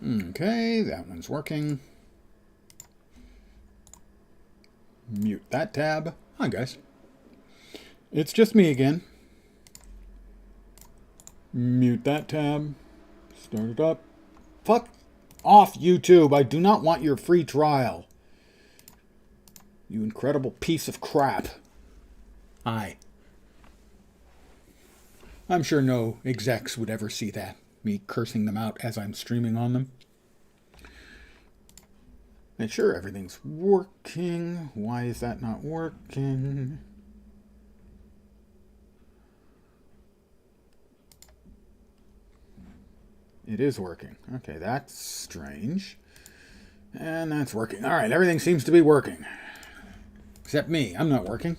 Okay, that one's working. Mute that tab. Hi, guys. It's just me again. Mute that tab. Start it up. Fuck off, YouTube. I do not want your free trial. You incredible piece of crap. Hi. I'm sure no execs would ever see that. Me cursing them out as I'm streaming on them. Make sure everything's working. Why is that not working? It is working. Okay, that's strange. And that's working. All right, everything seems to be working. Except me. I'm not working.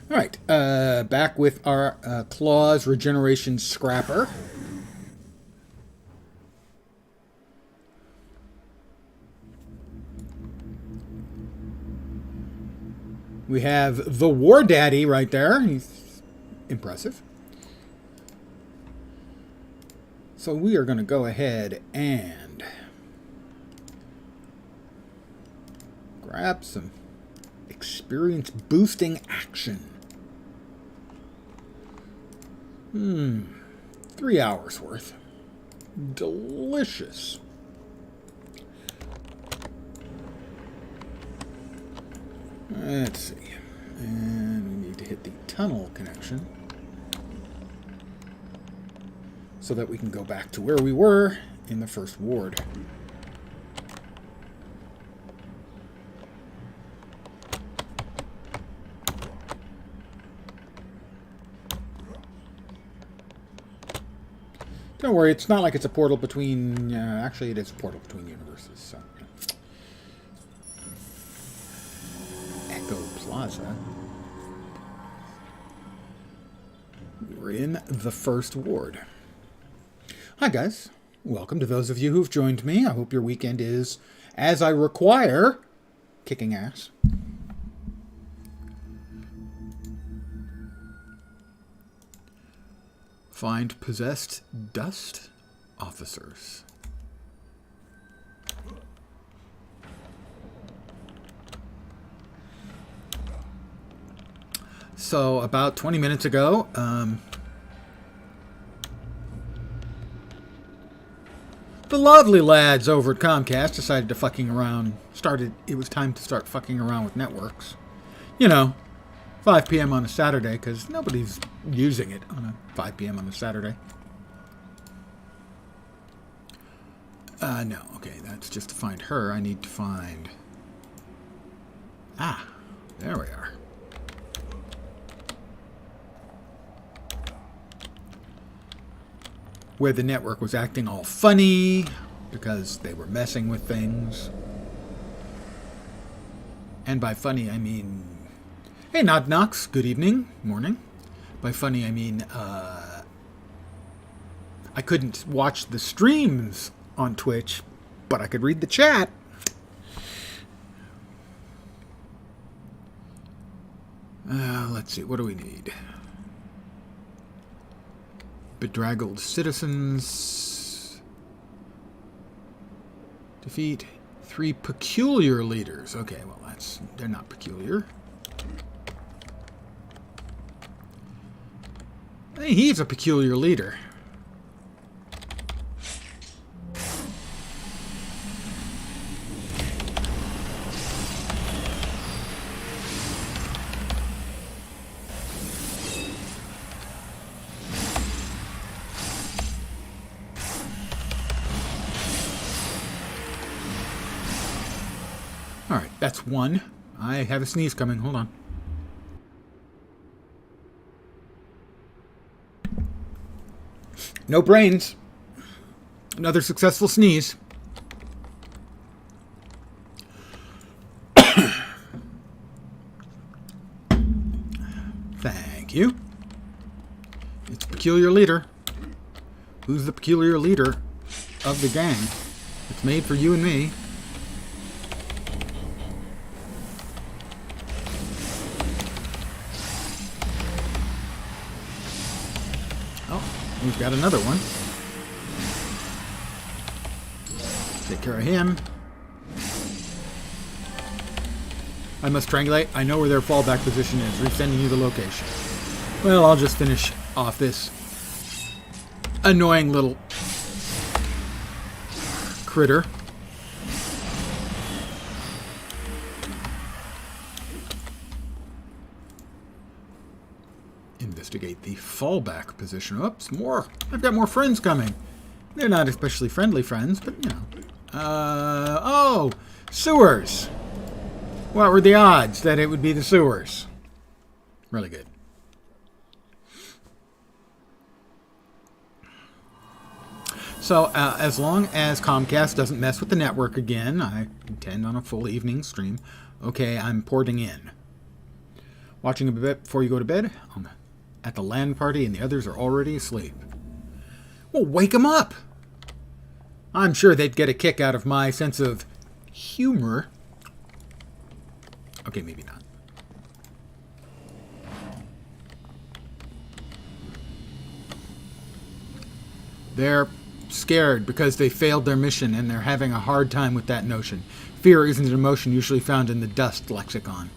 All right, back with our claws regeneration scrapper. We have the War Daddy right there. He's impressive. So we are going to go ahead and grab some experience boosting action. 3 hours worth. Delicious. Let's see. And we need to hit the tunnel connection so that we can go back to where we were in the first ward. Don't worry, it's not like it's a portal between... actually, it is a portal between universes, so... Echo Plaza. We're in the first ward. Hi, guys. Welcome to those of you who've joined me. I hope your weekend is, as I require, kicking ass. Find possessed dust officers. So, about 20 minutes ago, the lovely lads over at Comcast decided to it was time to start fucking around with networks. You know, 5 p.m. on a Saturday, because nobody's using it on a 5 p.m. on a Saturday. No, okay, that's just to find her. I need to find... Ah, there we are. Where the network was acting all funny because they were messing with things. And by funny, I mean... Hey, Nod Knox, good evening, morning. By funny, I mean, I couldn't watch the streams on Twitch, but I could read the chat. Let's see, what do we need? Bedraggled citizens. Defeat 3 peculiar leaders. Okay, well, they're not peculiar. Hey, he's a peculiar leader. All right, that's one. I have a sneeze coming. Hold on. No brains. Another successful sneeze. Thank you. It's peculiar leader. Who's the peculiar leader of the gang? It's made for you and me. Oh, we've got another one. Take care of him. I must triangulate. I know where their fallback position is. Resending you the location. Well, I'll just finish off this annoying little critter. Investigate the fallback position. Oops, more. I've got more friends coming. They're not especially friendly friends, but you know. Oh, sewers. What were the odds that it would be the sewers? Really good. So, as long as Comcast doesn't mess with the network again, I intend on a full evening stream. Okay, I'm porting in. Watching a bit before you go to bed at the LAN party, and the others are already asleep. Well, wake them up! I'm sure they'd get a kick out of my sense of humor. Okay, maybe not. They're scared because they failed their mission and they're having a hard time with that notion. Fear isn't an emotion usually found in the dust lexicon.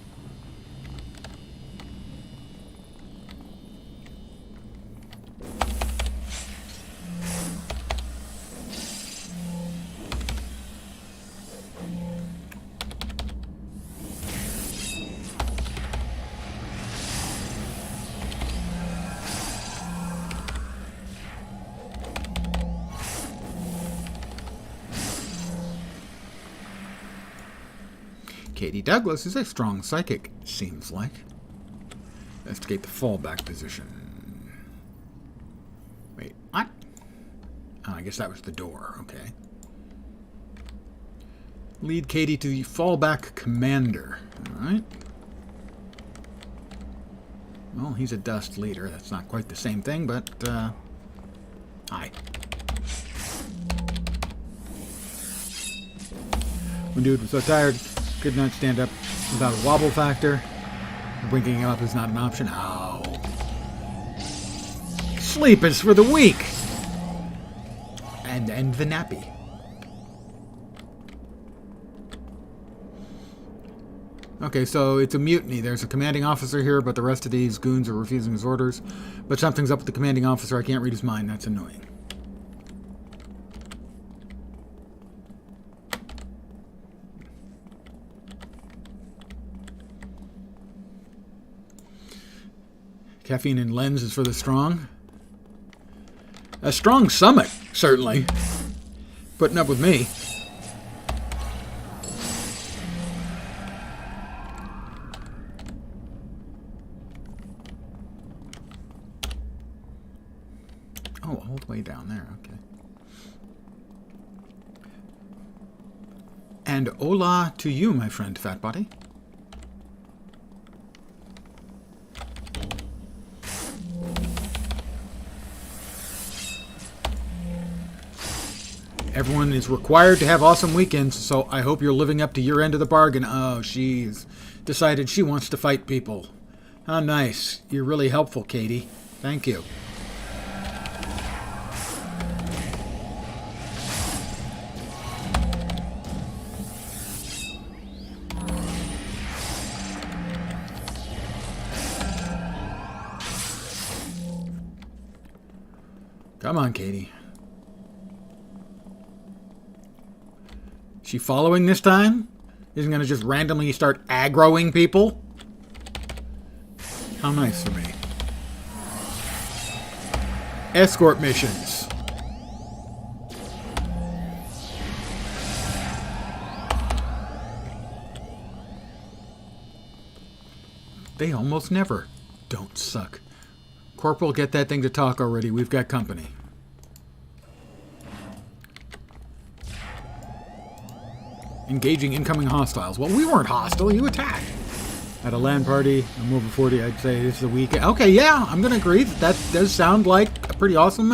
Katie Douglas is a strong psychic, it seems like. Investigate the fallback position. Wait, what? Oh, I guess that was the door, okay. Lead Katie to the fallback commander. Alright. Well, he's a dust leader. That's not quite the same thing, but, hi. When dude was so tired, could not stand up without a wobble factor. Waking him up is not an option. Ow. Sleep is for the weak. And the nappy. Okay, so it's a mutiny. There's a commanding officer here, but the rest of these goons are refusing his orders. But something's up with the commanding officer. I can't read his mind. That's annoying. Caffeine and lens is for the strong. A strong stomach, certainly. Putting up with me. Oh, all the way down there, okay. And hola to you, my friend, Fat Body. Everyone is required to have awesome weekends, so I hope you're living up to your end of the bargain. Oh, she's decided she wants to fight people. How nice. You're really helpful, Katie. Thank you. Come on, Katie. She following this time? Isn't going to just randomly start aggroing people? How nice for me. Escort missions. They almost never don't suck. Corporal, get that thing to talk already. We've got company. Engaging incoming hostiles. Well, we weren't hostile. You attacked. At a LAN party, I'm over 40. I'd say this is a weekend. Okay, yeah, I'm going to agree that does sound like a pretty awesome.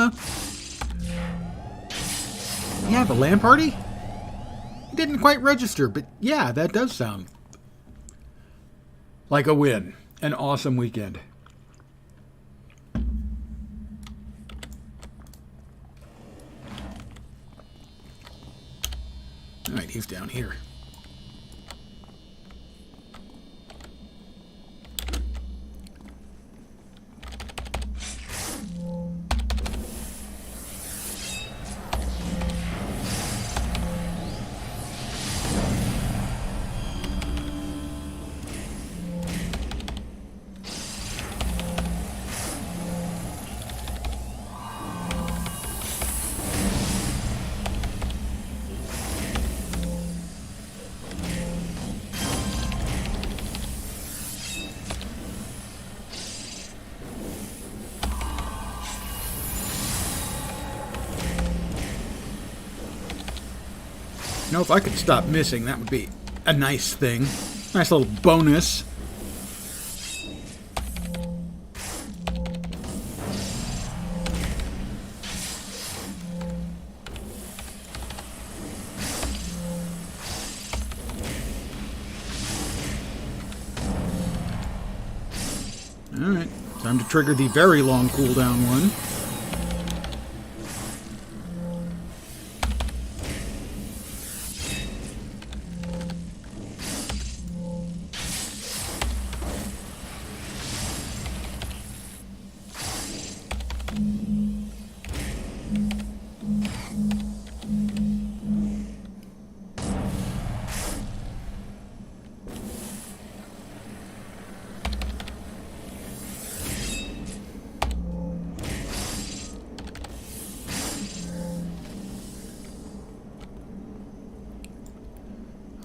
Yeah, the LAN party? It didn't quite register, but yeah, that does sound like a win. An awesome weekend. Alright, he's down here. You know, if I could stop missing, that would be a nice thing. Nice little bonus. Alright, time to trigger the very long cooldown one.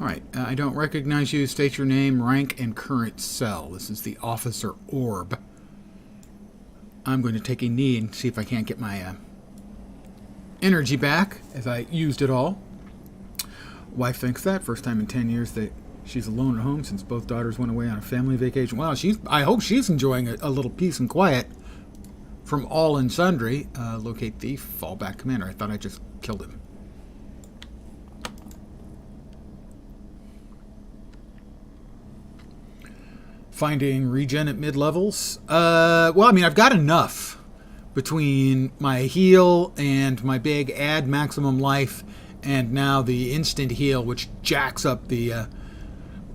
Alright, I don't recognize you. State your name, rank, and current cell. This is the officer orb. I'm going to take a knee and see if I can't get my energy back, as I used it all. Wife thinks that. First time in 10 years that she's alone at home since both daughters went away on a family vacation. Well, I hope she's enjoying a little peace and quiet from all and sundry. Locate the fallback commander. I thought I just killed him. Finding regen at mid-levels. Well, I mean, I've got enough between my heal and my big add maximum life, and now the instant heal, which jacks up the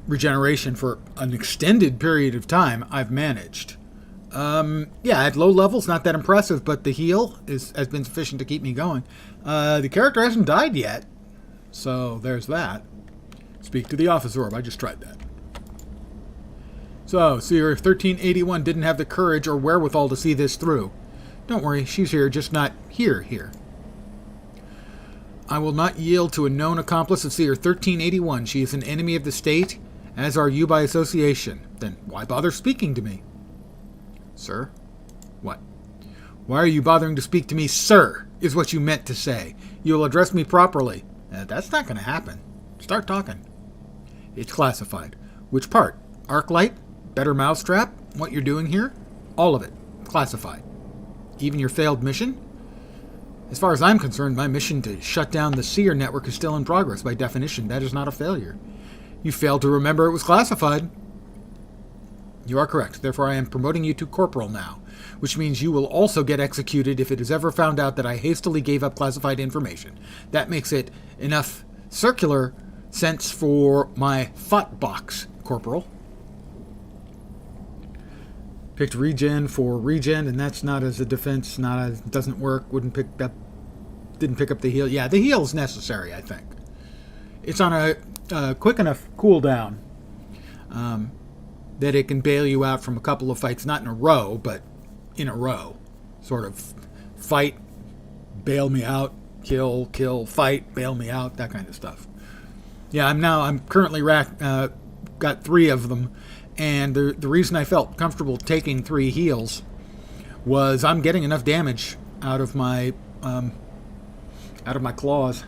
regeneration for an extended period of time. I've managed. Yeah, at low levels, not that impressive, but the heal has been sufficient to keep me going. The character hasn't died yet, so there's that. Speak to the office orb. I just tried that. So, Seer 1381 didn't have the courage or wherewithal to see this through. Don't worry, she's here, just not here. I will not yield to a known accomplice of Seer 1381. She is an enemy of the state, as are you by association. Then why bother speaking to me? Sir? What? Why are you bothering to speak to me, sir, is what you meant to say. You will address me properly. That's not going to happen. Start talking. It's classified. Which part? Arclight? Better mousetrap? What you're doing here? All of it. Classified. Even your failed mission? As far as I'm concerned, my mission to shut down the Seer network is still in progress. By definition, that is not a failure. You failed to remember it was classified. You are correct. Therefore, I am promoting you to corporal now, which means you will also get executed if it is ever found out that I hastily gave up classified information. That makes it enough circular sense for my thought box, corporal. Picked regen for regen, and that's not as a defense. Doesn't work. Didn't pick up the heal. Yeah, the heal's necessary, I think. It's on a quick enough cooldown that it can bail you out from a couple of fights, not in a row, but in a row. Sort of fight, bail me out, kill, fight, bail me out, that kind of stuff. Yeah, I'm currently got 3 of them. And the reason I felt comfortable taking 3 heals was I'm getting enough damage out of my claws.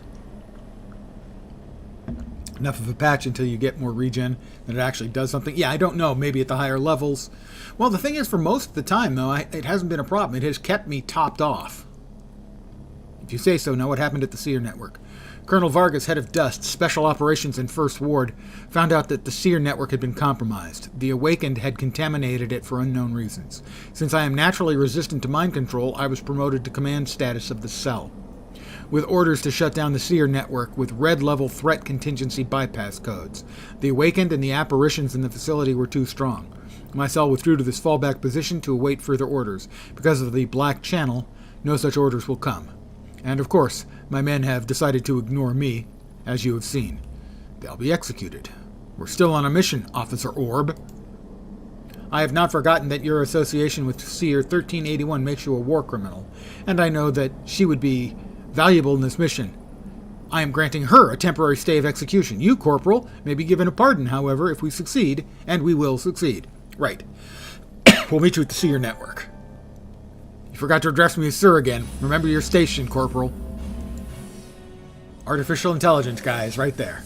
Enough of a patch until you get more regen that it actually does something. Yeah, I don't know. Maybe at the higher levels. Well, the thing is, for most of the time, though, it hasn't been a problem. It has kept me topped off. If you say so. Now, what happened at the Seer network? Colonel Vargas, head of DUST, Special Operations in First Ward, found out that the Seer network had been compromised. The Awakened had contaminated it for unknown reasons. Since I am naturally resistant to mind control, I was promoted to command status of the cell. with orders to shut down the Seer network with red-level threat contingency bypass codes. The Awakened and the apparitions in the facility were too strong. My cell withdrew to this fallback position to await further orders. Because of the black channel, no such orders will come. And of course, my men have decided to ignore me, as you have seen. They'll be executed. We're still on a mission, Officer Orb. I have not forgotten that your association with Seer 1381 makes you a war criminal, and I know that she would be valuable in this mission. I am granting her a temporary stay of execution. You, Corporal, may be given a pardon, however, if we succeed, and we will succeed. Right. We'll meet you at the Seer network. You forgot to address me as Sir again. Remember your station, Corporal. Artificial intelligence, guys, right there.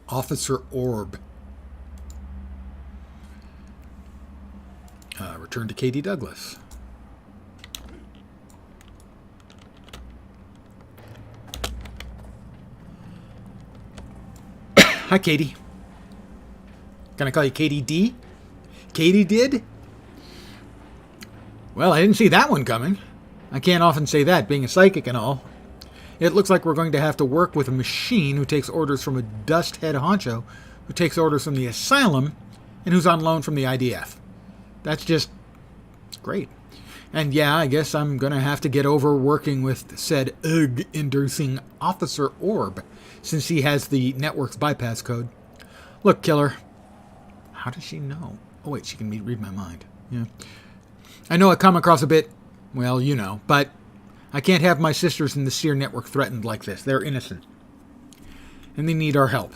Officer Orb. Return to Katie Douglas. Hi, Katie. Can I call you Katie D? Katie did? Well, I didn't see that one coming. I can't often say that, being a psychic and all. It looks like we're going to have to work with a machine who takes orders from a dust head honcho, who takes orders from the asylum, and who's on loan from the IDF. That's just great. And yeah, I guess I'm going to have to get over working with said inducing Officer Orb, since he has the network's bypass code. Look, Killer. How does she know? Oh, wait, she can read my mind. Yeah. I know I come across a bit, well, you know, but I can't have my sisters in the Seer network threatened like this. They're innocent. And they need our help.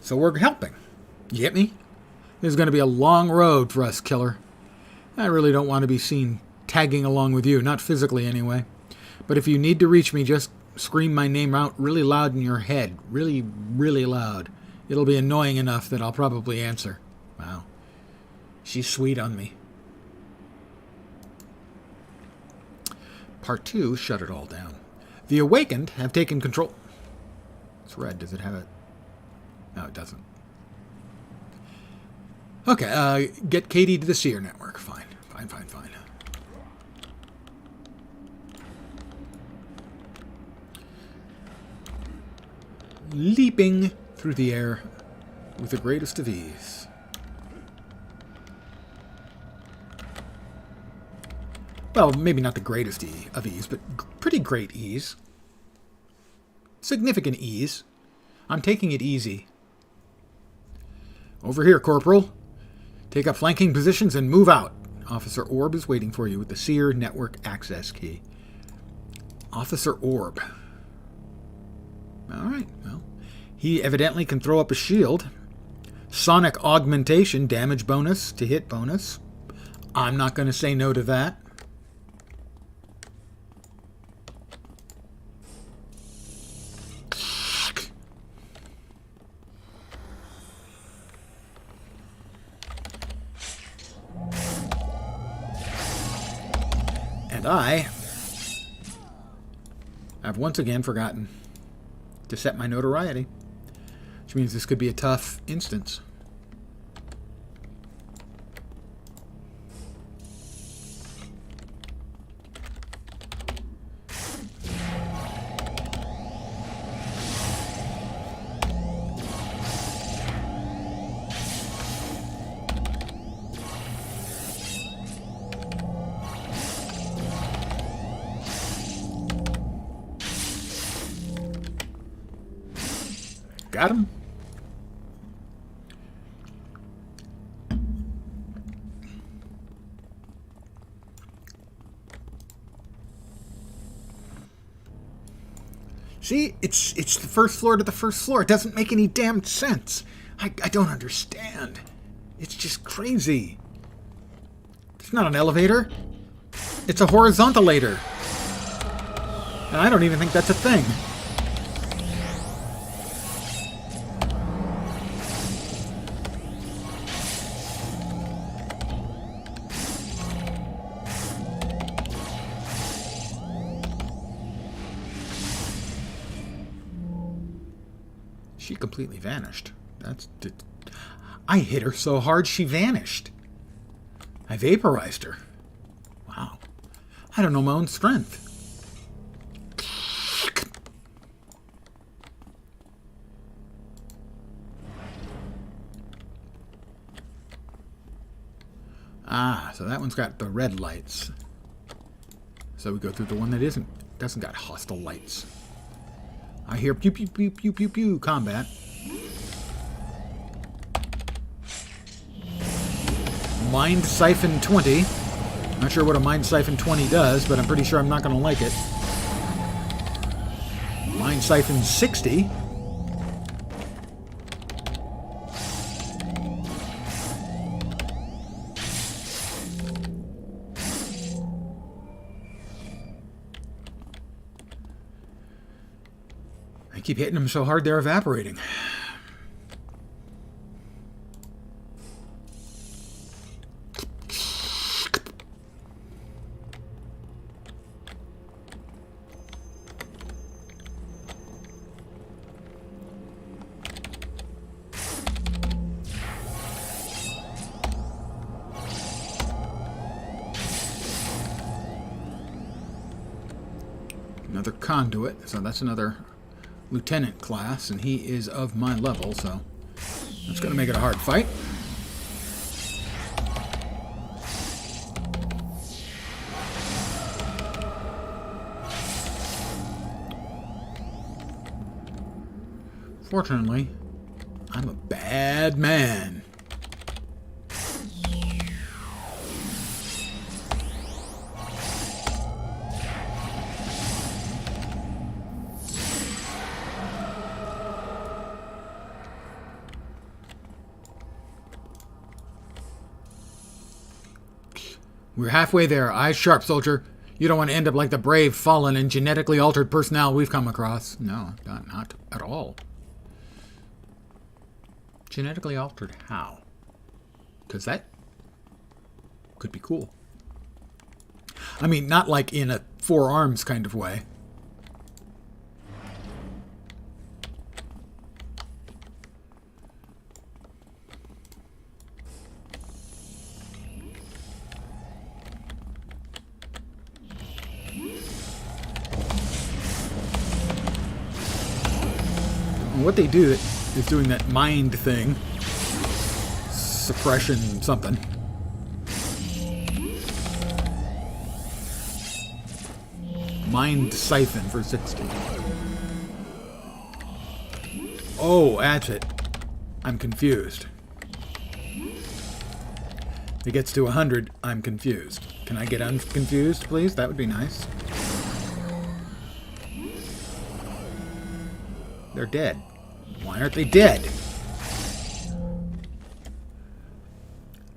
So we're helping. You get me? This is going to be a long road for us, Killer. I really don't want to be seen tagging along with you, not physically anyway. But if you need to reach me, just scream my name out really loud in your head. Really, really loud. It'll be annoying enough that I'll probably answer. Wow. She's sweet on me. Part 2 shut it all down. The Awakened have taken control. It's red. Does it have it? No, it doesn't. Okay, get Katie to the Seer network. Fine. Fine. Leaping through the air with the greatest of ease. Well, maybe not the greatest of ease, but pretty great ease. Significant ease. I'm taking it easy. Over here, Corporal. Take up flanking positions and move out. Officer Orb is waiting for you with the Seer network access key. Officer Orb. Alright, well. He evidently can throw up a shield. Sonic augmentation, damage bonus to hit bonus. I'm not going to say no to that. And I have once again forgotten to set my notoriety, which means this could be a tough instance. Got him. See, it's the first floor to the first floor. It doesn't make any damn sense. I don't understand. It's just crazy. It's not an elevator. It's a horizontalator. And I don't even think that's a thing. She completely vanished. I hit her so hard she vanished. I vaporized her. Wow. I don't know my own strength. Ah, so that one's got the red lights. So we go through the one that doesn't got hostile lights. I hear pew pew pew pew pew pew combat. Mind Siphon 20. Not sure what a Mind Siphon 20 does, but I'm pretty sure I'm not going to like it. Mind Siphon 60. I keep hitting them so hard they're evaporating. Another conduit, so that's another lieutenant class, and he is of my level, so that's going to make it a hard fight. Fortunately, I'm a bad man. We're halfway there. Eyes sharp, soldier. You don't want to end up like the brave, fallen, and genetically altered personnel we've come across. No, not at all. Genetically altered how? Because that could be cool. I mean, not like in a four arms kind of way. What they do is doing that mind thing. Suppression something. Mind Siphon for 60. Oh, that's it. I'm confused. If it gets to 100, I'm confused. Can I get unconfused, please? That would be nice. They're dead. Why aren't they dead?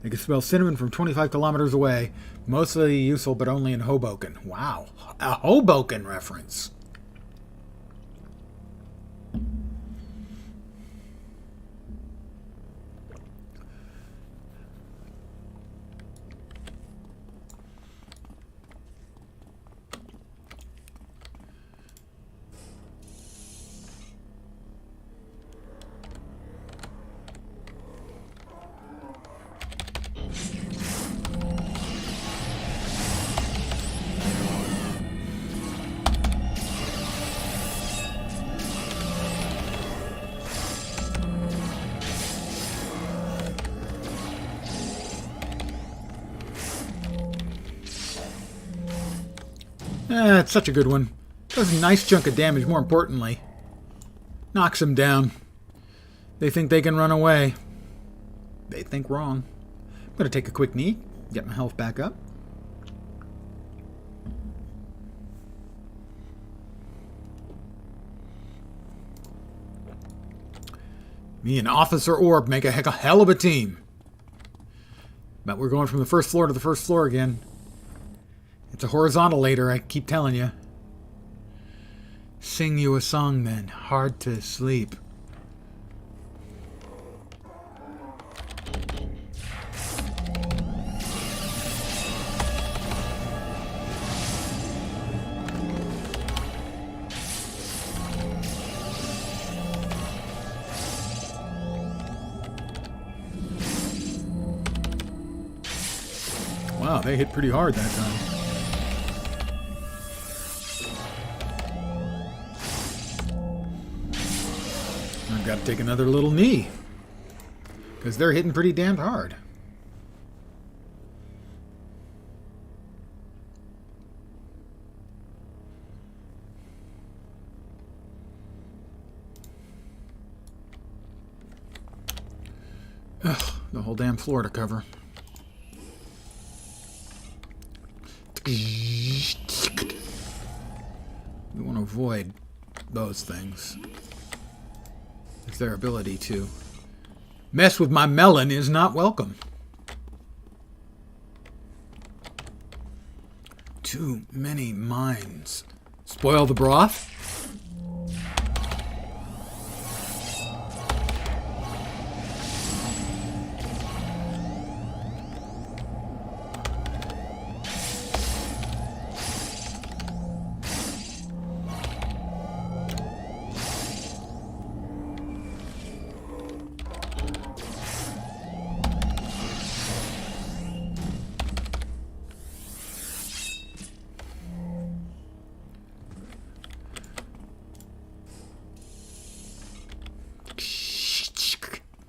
They can smell cinnamon from 25 kilometers away. Mostly useful, but only in Hoboken. Wow. A Hoboken reference. It's such a good one. Does a nice chunk of damage, more importantly. Knocks them down. They think they can run away. They think wrong. I'm going to take a quick knee, get my health back up. Me and Officer Orb make a hell of a team. But we're going from the first floor to the first floor again. It's a horizontalator, I keep telling you. Sing you a song then. Hard to sleep. Wow, they hit pretty hard that time. I've got to take another little knee. Because they're hitting pretty damn hard. Ugh, the whole damn floor to cover. We want to avoid those things. It's their ability to mess with my melon is not welcome. Too many mines. Spoil the broth?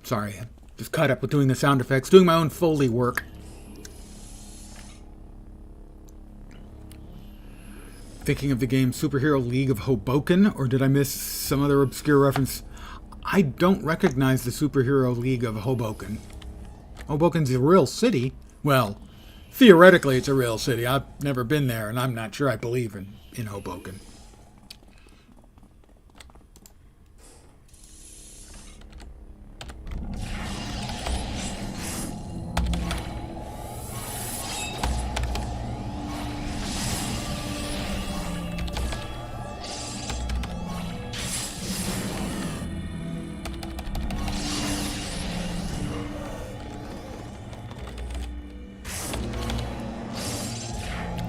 Sorry, I'm just caught up with doing the sound effects, doing my own Foley work. Thinking of the game Superhero League of Hoboken, or did I miss some other obscure reference? I don't recognize the Superhero League of Hoboken. Hoboken's a real city. Well, theoretically it's a real city. I've never been there, and I'm not sure I believe in Hoboken.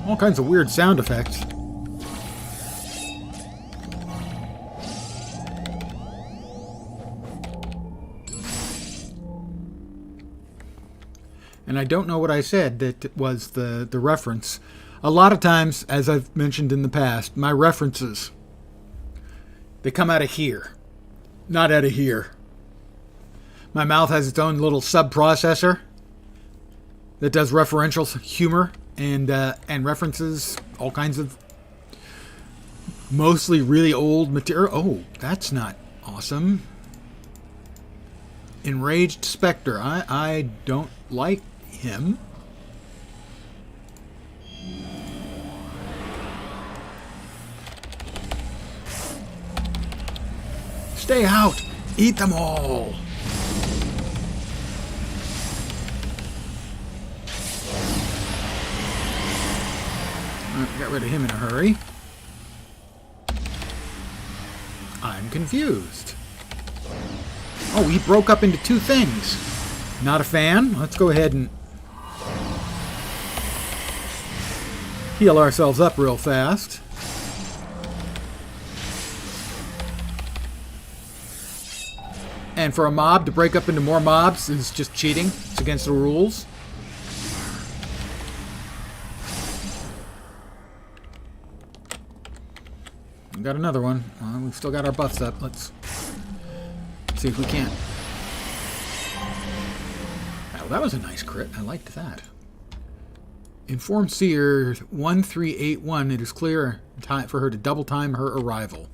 All kinds of weird sound effects. And I don't know what I said that was the reference. A lot of times, as I've mentioned in the past, my references, they come out of here, not out of here. My mouth has its own little sub-processor that does referential humor and references all kinds of mostly really old material. Oh, that's not awesome. Enraged Spectre. I don't like him. Stay out! Eat them all! Got rid of him in a hurry. I'm confused. Oh, he broke up into two things. Not a fan. Let's go ahead and heal ourselves up real fast. And for a mob to break up into more mobs is just cheating. It's against the rules. We got another one. We've still got our buffs up. Let's see if we can't. Oh, that was a nice crit. I liked that. Inform Seer 1381. It is clear time for her to double time her arrival.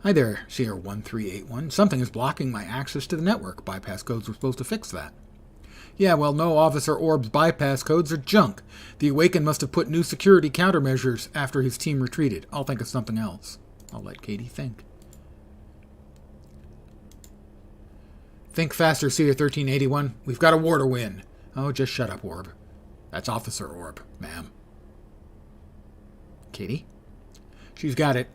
Hi there, Seer 1381. Something is blocking my access to the network. Bypass codes were supposed to fix that. Yeah, well, no Officer Orb's bypass codes are junk. The Awakened must have put new security countermeasures after his team retreated. I'll think of something else. I'll let Katie think. Think faster, Seer 1381. We've got a war to win. Oh, just shut up, Orb. That's Officer Orb, ma'am. Katie? She's got it.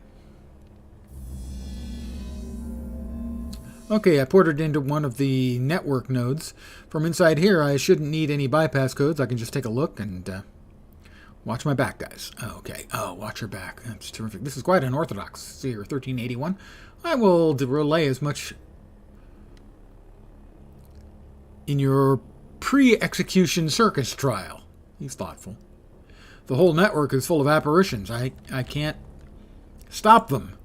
Okay, I ported into one of the network nodes. From inside here, I shouldn't need any bypass codes. I can just take a look and watch my back, guys. Okay. Oh, watch your back. That's terrific. This is quite unorthodox. Seer 1381. I will relay as much in your pre-execution circus trial. He's thoughtful. The whole network is full of apparitions. I can't stop them.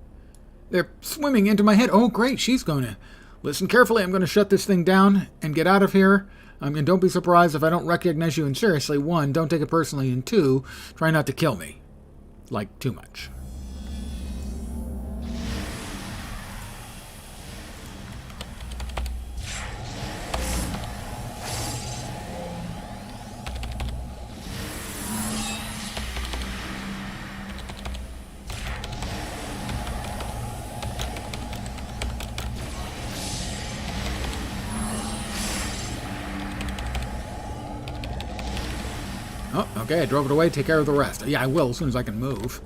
They're swimming into my head. Oh, great. She's going to listen carefully. I'm going to shut this thing down and get out of here. And don't be surprised if I don't recognize you. And seriously, 1, don't take it personally. And 2, try not to kill me. Like, too much. Oh, okay, I drove it away. Take care of the rest. Yeah, I will as soon as I can move.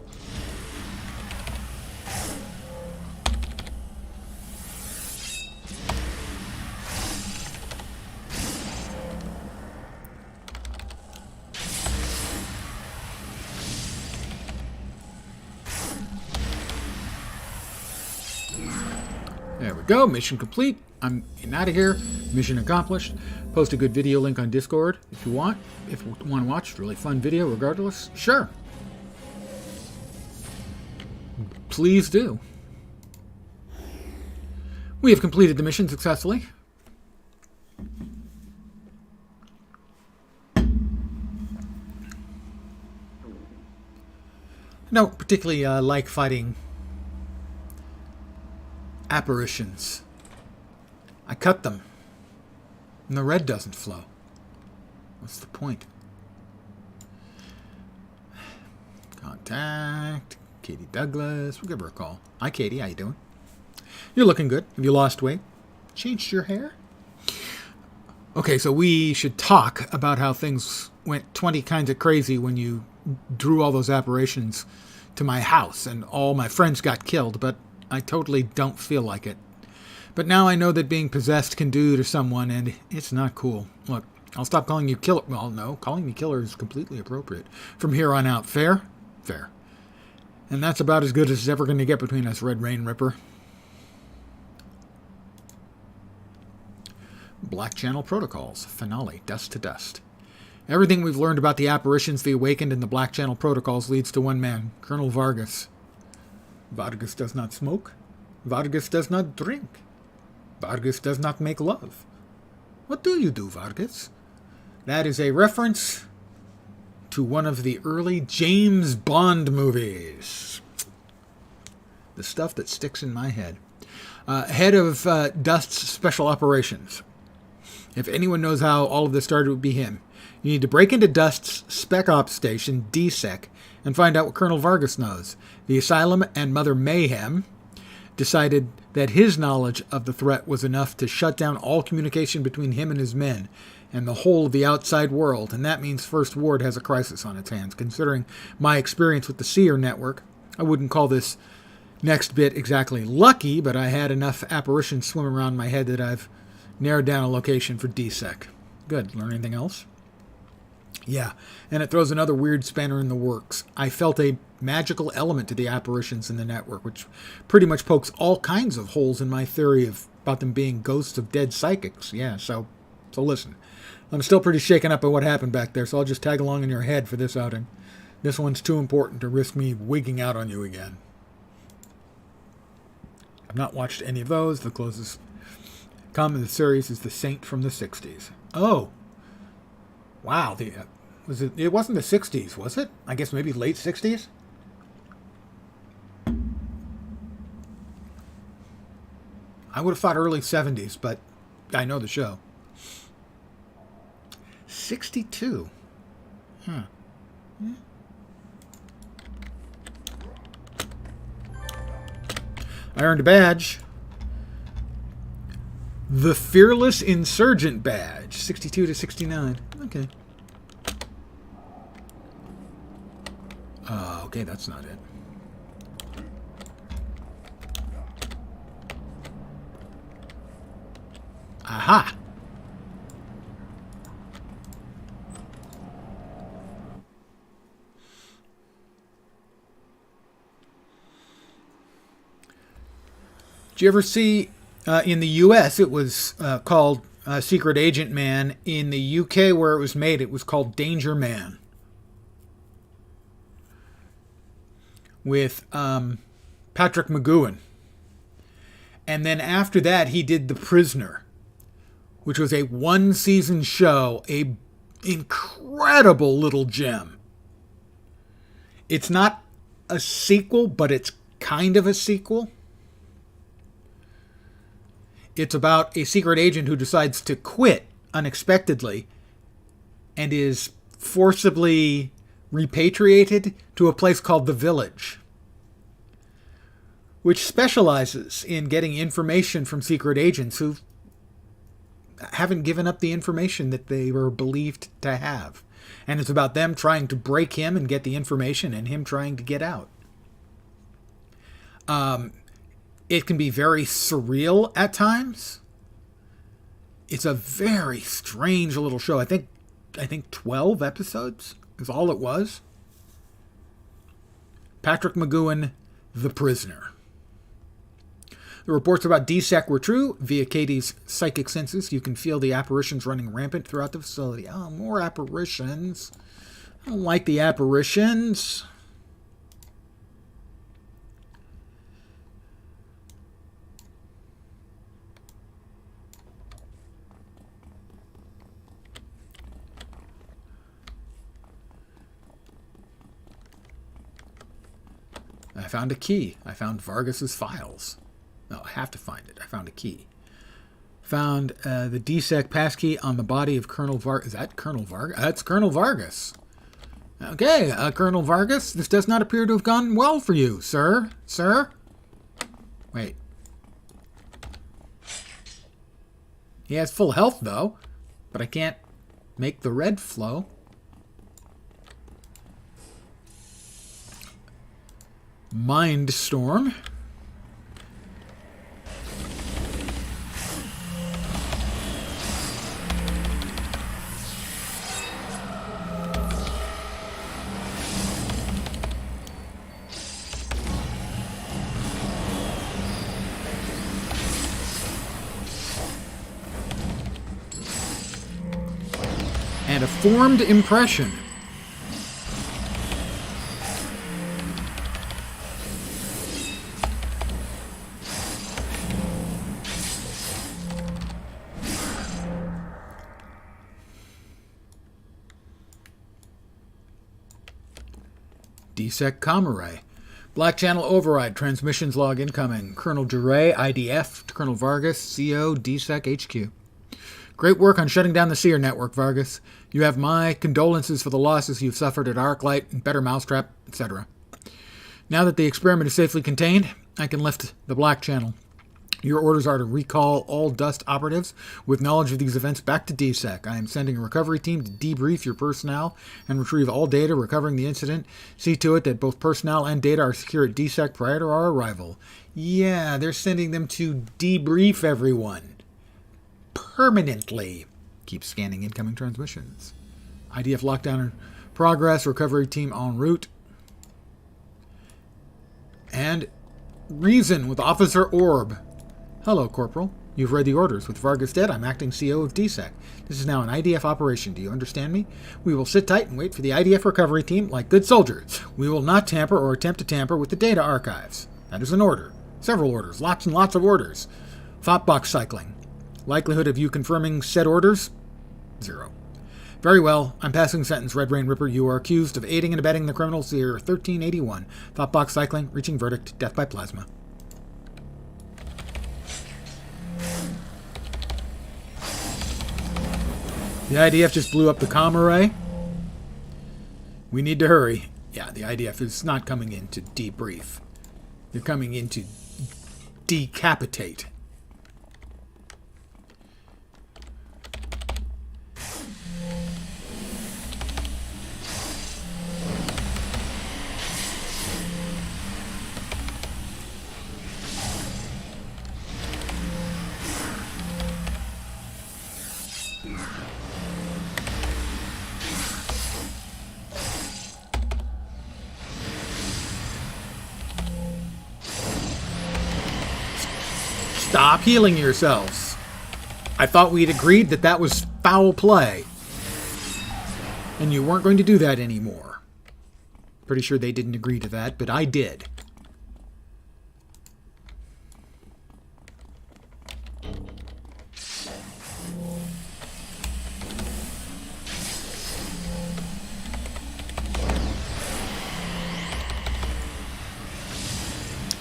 There we go. Mission complete. I'm out of here. Mission accomplished. Post a good video link on Discord if you want. If you want to watch, it's a really fun video regardless. Sure. Please do. We have completed the mission successfully. I don't particularly like fighting apparitions. I cut them, and the red doesn't flow. What's the point? Contact Katie Douglas. We'll give her a call. Hi, Katie. How you doing? You're looking good. Have you lost weight? Changed your hair? Okay, so we should talk about how things went 20 kinds of crazy when you drew all those apparitions to my house, and all my friends got killed, but I totally don't feel like it. But now I know that being possessed can do to someone, and it's not cool. Look, I'll stop calling you killer. Well, no, calling me killer is completely appropriate. From here on out, fair? Fair. And that's about as good as it's ever going to get between us, Red Rain Ripper. Black Channel Protocols. Finale. Dust to dust. Everything we've learned about the apparitions, the awakened, and the Black Channel Protocols leads to one man, Colonel Vargas. Vargas does not smoke. Vargas does not drink. Vargas does not make love. What do you do, Vargas? That is a reference to one of the early James Bond movies. The stuff that sticks in my head. Head of Dust's Special Operations. If anyone knows how all of this started, it would be him. You need to break into Dust's Spec Ops station, DSEC, and find out what Colonel Vargas knows. The Asylum and Mother Mayhem decided that his knowledge of the threat was enough to shut down all communication between him and his men and the whole of the outside world, and that means First Ward has a crisis on its hands. Considering my experience with the Seer Network, I wouldn't call this next bit exactly lucky, but I had enough apparitions swim around my head that I've narrowed down a location for DSEC. Good. Learn anything else? Yeah, and it throws another weird spanner in the works. I felt a magical element to the apparitions in the network, which pretty much pokes all kinds of holes in my theory about them being ghosts of dead psychics. Yeah, so listen. I'm still pretty shaken up by what happened back there, so I'll just tag along in your head for this outing. This one's too important to risk me wigging out on you again. I've not watched any of those. The closest comment in the series is The Saint from the 60s. Oh. Wow, it wasn't the 60s, was it? I guess maybe late 60s? I would have thought early 70s, but I know the show. 62. Huh. I earned a badge. The Fearless Insurgent badge. 62 to 69. Okay. Okay, that's not it. Aha! Did you ever see, in the U.S., it was called Secret Agent Man. In the UK, where it was made, it was called Danger Man. with Patrick McGowan. And then after that, he did The Prisoner, which was a one-season show, a incredible little gem. It's not a sequel, but it's kind of a sequel. It's about a secret agent who decides to quit unexpectedly and is forcibly repatriated to a place called The Village, which specializes in getting information from secret agents who haven't given up the information that they were believed to have. And it's about them trying to break him and get the information and him trying to get out. It can be very surreal at times. It's a very strange little show. I think 12 episodes is all it was. Patrick McGowan, The Prisoner. The reports about DSEC were true. Via Katie's psychic senses, you can feel the apparitions running rampant throughout the facility. Oh, more apparitions. I don't like the apparitions. I found a key. I found Vargas's files. No, I have to find it. I found a key. Found the DSEC passkey on the body of Colonel Vargas. Is that Colonel Vargas? That's Colonel Vargas. Okay, Colonel Vargas, this does not appear to have gone well for you, sir. Sir? Wait. He has full health, though, but I can't make the red flow. Mindstorm. And a formed impression. DSEC comm array. Black channel override. Transmissions log incoming. Colonel Duray, IDF, to Colonel Vargas, CO, DSEC HQ. Great work on shutting down the Seer network, Vargas. You have my condolences for the losses you've suffered at Arclight and Better Mousetrap, etc. Now that the experiment is safely contained, I can lift the Black channel. Your orders are to recall all Dust operatives with knowledge of these events back to DSEC. I am sending a recovery team to debrief your personnel and retrieve all data recovering the incident. See to it that both personnel and data are secure at DSEC prior to our arrival. Yeah, they're sending them to debrief everyone. Permanently. Keep scanning incoming transmissions. IDF lockdown in progress. Recovery team en route. And reason with Officer Orb. Hello, Corporal. You've read the orders. With Vargas dead, I'm acting CO of DSEC. This is now an IDF operation. Do you understand me? We will sit tight and wait for the IDF recovery team like good soldiers. We will not tamper or attempt to tamper with the data archives. That is an order. Several orders. Lots and lots of orders. Thought box cycling. Likelihood of you confirming said orders? 0. Very well. I'm passing sentence, Red Rain Ripper. You are accused of aiding and abetting the criminals here. 1381. Thought box cycling. Reaching verdict. Death by plasma. The IDF just blew up the comm array. We need to hurry. Yeah, the IDF is not coming in to debrief. They're coming in to decapitate. Stop healing yourselves. I thought we'd agreed that that was foul play. And you weren't going to do that anymore. Pretty sure they didn't agree to that, but I did.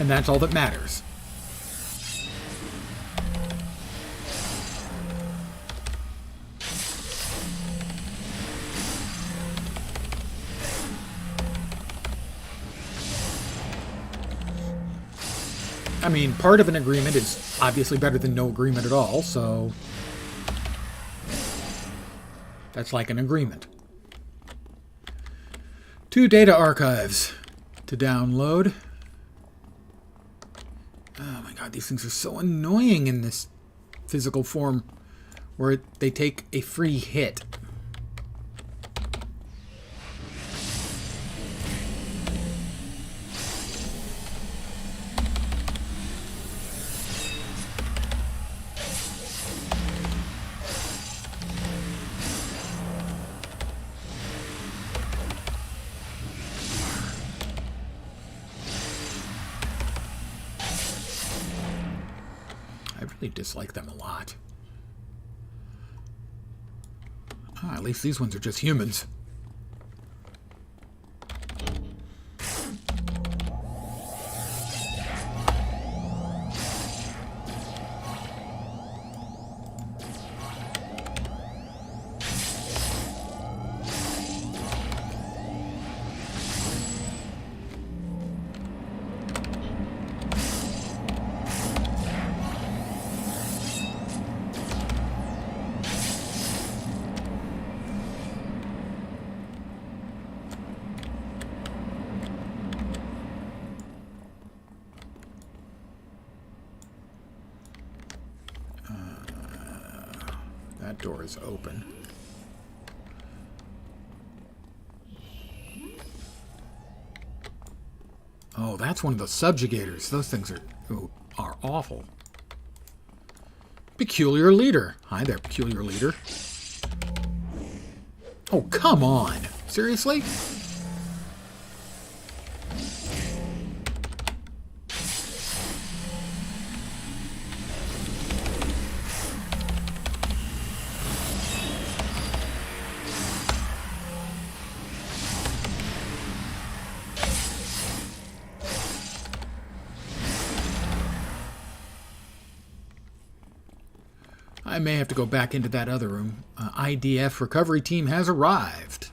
And that's all that matters. I mean, part of an agreement is obviously better than no agreement at all, so that's like an agreement. 2 data archives to download. Oh my god, these things are so annoying in this physical form where they take a free hit. I really dislike them a lot. Ah, at least these ones are just humans. That door is open. Oh, that's one of the subjugators. Those things are awful. Peculiar leader. Hi there, peculiar leader. Oh, come on. Seriously? I may have to go back into that other room. IDF recovery team has arrived.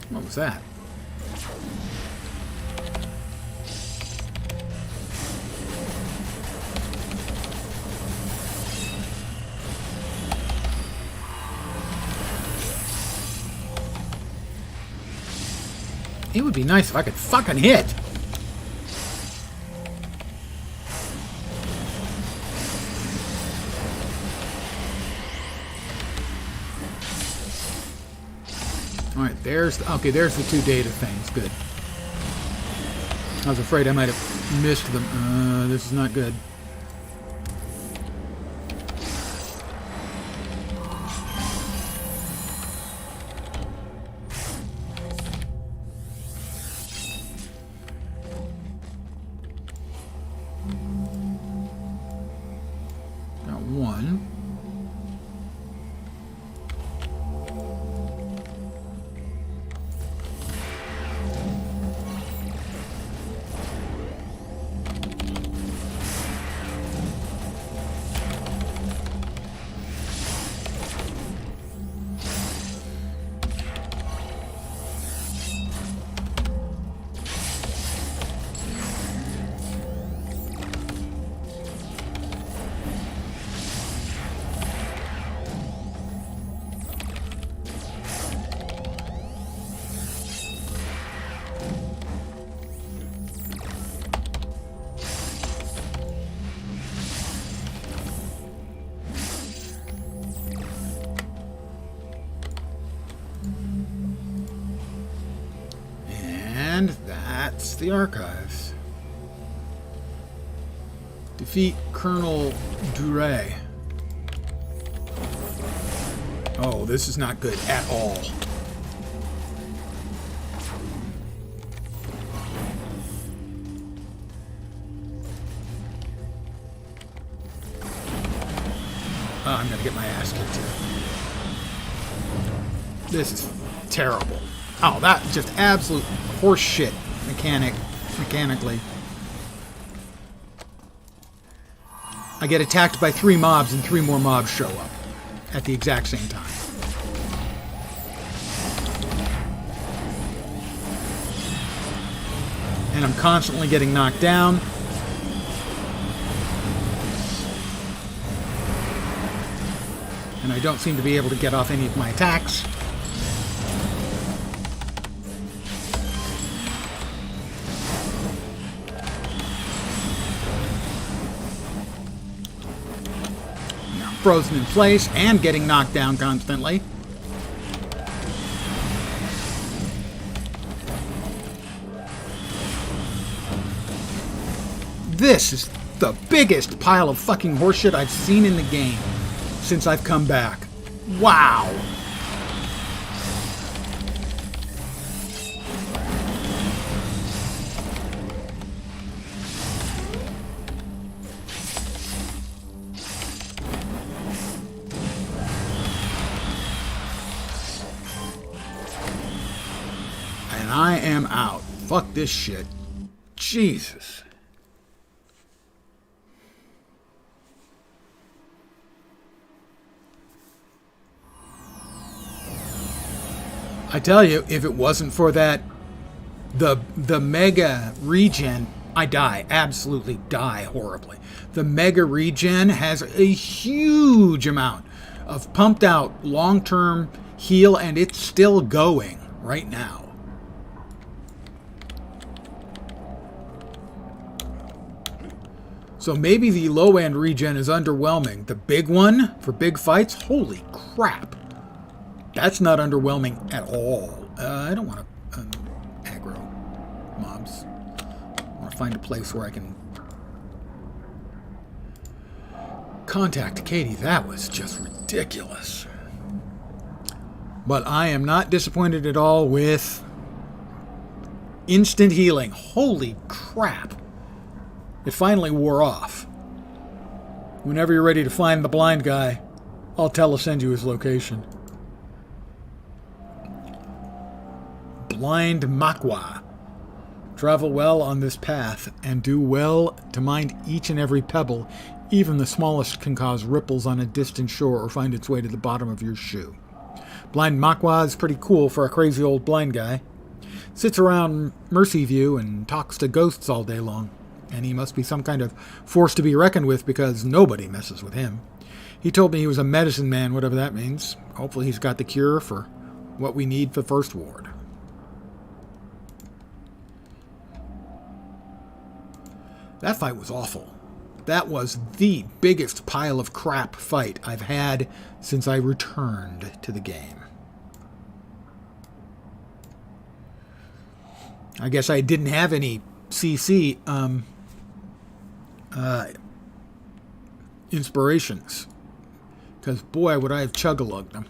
What was that? It would be nice if I could fucking hit. Alright, there's the 2 data things. Good. I was afraid I might have missed them. This is not good. One. That's the archives. Defeat Colonel Duray. Oh, this is not good at all. Oh, I'm gonna get my ass kicked here. This is terrible. Oh, that's just absolute horse shit mechanically. I get attacked by 3 mobs and 3 more mobs show up at the exact same time. And I'm constantly getting knocked down. And I don't seem to be able to get off any of my attacks. Now I'm frozen in place and getting knocked down constantly. This is the biggest pile of fucking horseshit I've seen in the game since I've come back. Wow. And I am out. Fuck this shit. Jesus. I tell you, if it wasn't for that, the mega regen, I die. Absolutely die horribly. The mega regen has a huge amount of pumped out long-term heal, and it's still going right now. So maybe the low-end regen is underwhelming. The big one for big fights, holy crap. That's not underwhelming at all. I don't want to aggro mobs. I want to find a place where I can contact Katie. That was just ridiculous. But I am not disappointed at all with instant healing. Holy crap. It finally wore off. Whenever you're ready to find the blind guy, I'll telesend you his location. Blind Makwa. Travel well on this path and do well to mind each and every pebble. Even the smallest can cause ripples on a distant shore or find its way to the bottom of your shoe. Blind Makwa is pretty cool for a crazy old blind guy. Sits around Mercy View and talks to ghosts all day long. And he must be some kind of force to be reckoned with because nobody messes with him. He told me he was a medicine man, whatever that means. Hopefully he's got the cure for what we need for First Ward. That fight was awful. That was the biggest pile of crap fight I've had since I returned to the game. I guess I didn't have any CC inspirations. Because boy, would I have chug-a-lugged them.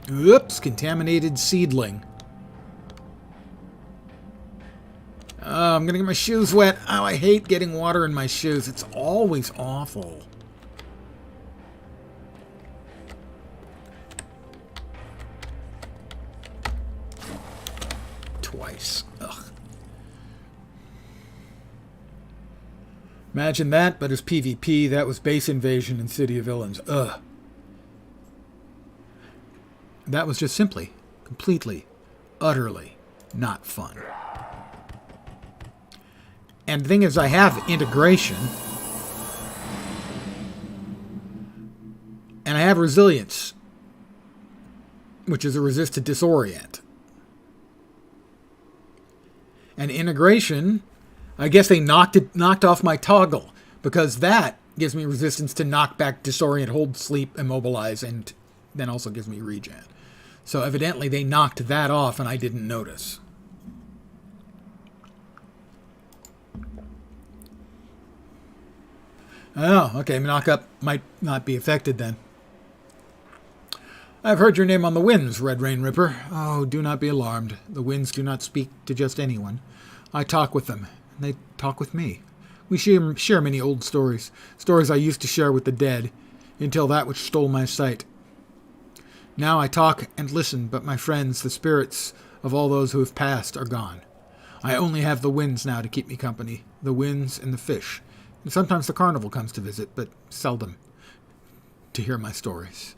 Oops, contaminated seedling. Oh, I'm gonna get my shoes wet. Oh, I hate getting water in my shoes. It's always awful. Twice. Ugh. Imagine that, but as PvP, that was base invasion in City of Villains. Ugh. That was just simply, completely, utterly not fun. And the thing is, I have integration. And I have resilience, which is a resist to disorient. And integration, I guess they knocked off my toggle, because that gives me resistance to knockback, disorient, hold, sleep, immobilize, and then also gives me regen. So evidently they knocked that off and I didn't notice. Oh, okay, knock-up might not be affected then. I've heard your name on the winds, Red Rain Ripper. Oh, do not be alarmed. The winds do not speak to just anyone. I talk with them, and they talk with me. We share many old stories, stories I used to share with the dead, until that which stole my sight. Now I talk and listen, but my friends, the spirits of all those who have passed, are gone. I only have the winds now to keep me company, the winds and the fish. And sometimes the carnival comes to visit, but seldom to hear my stories.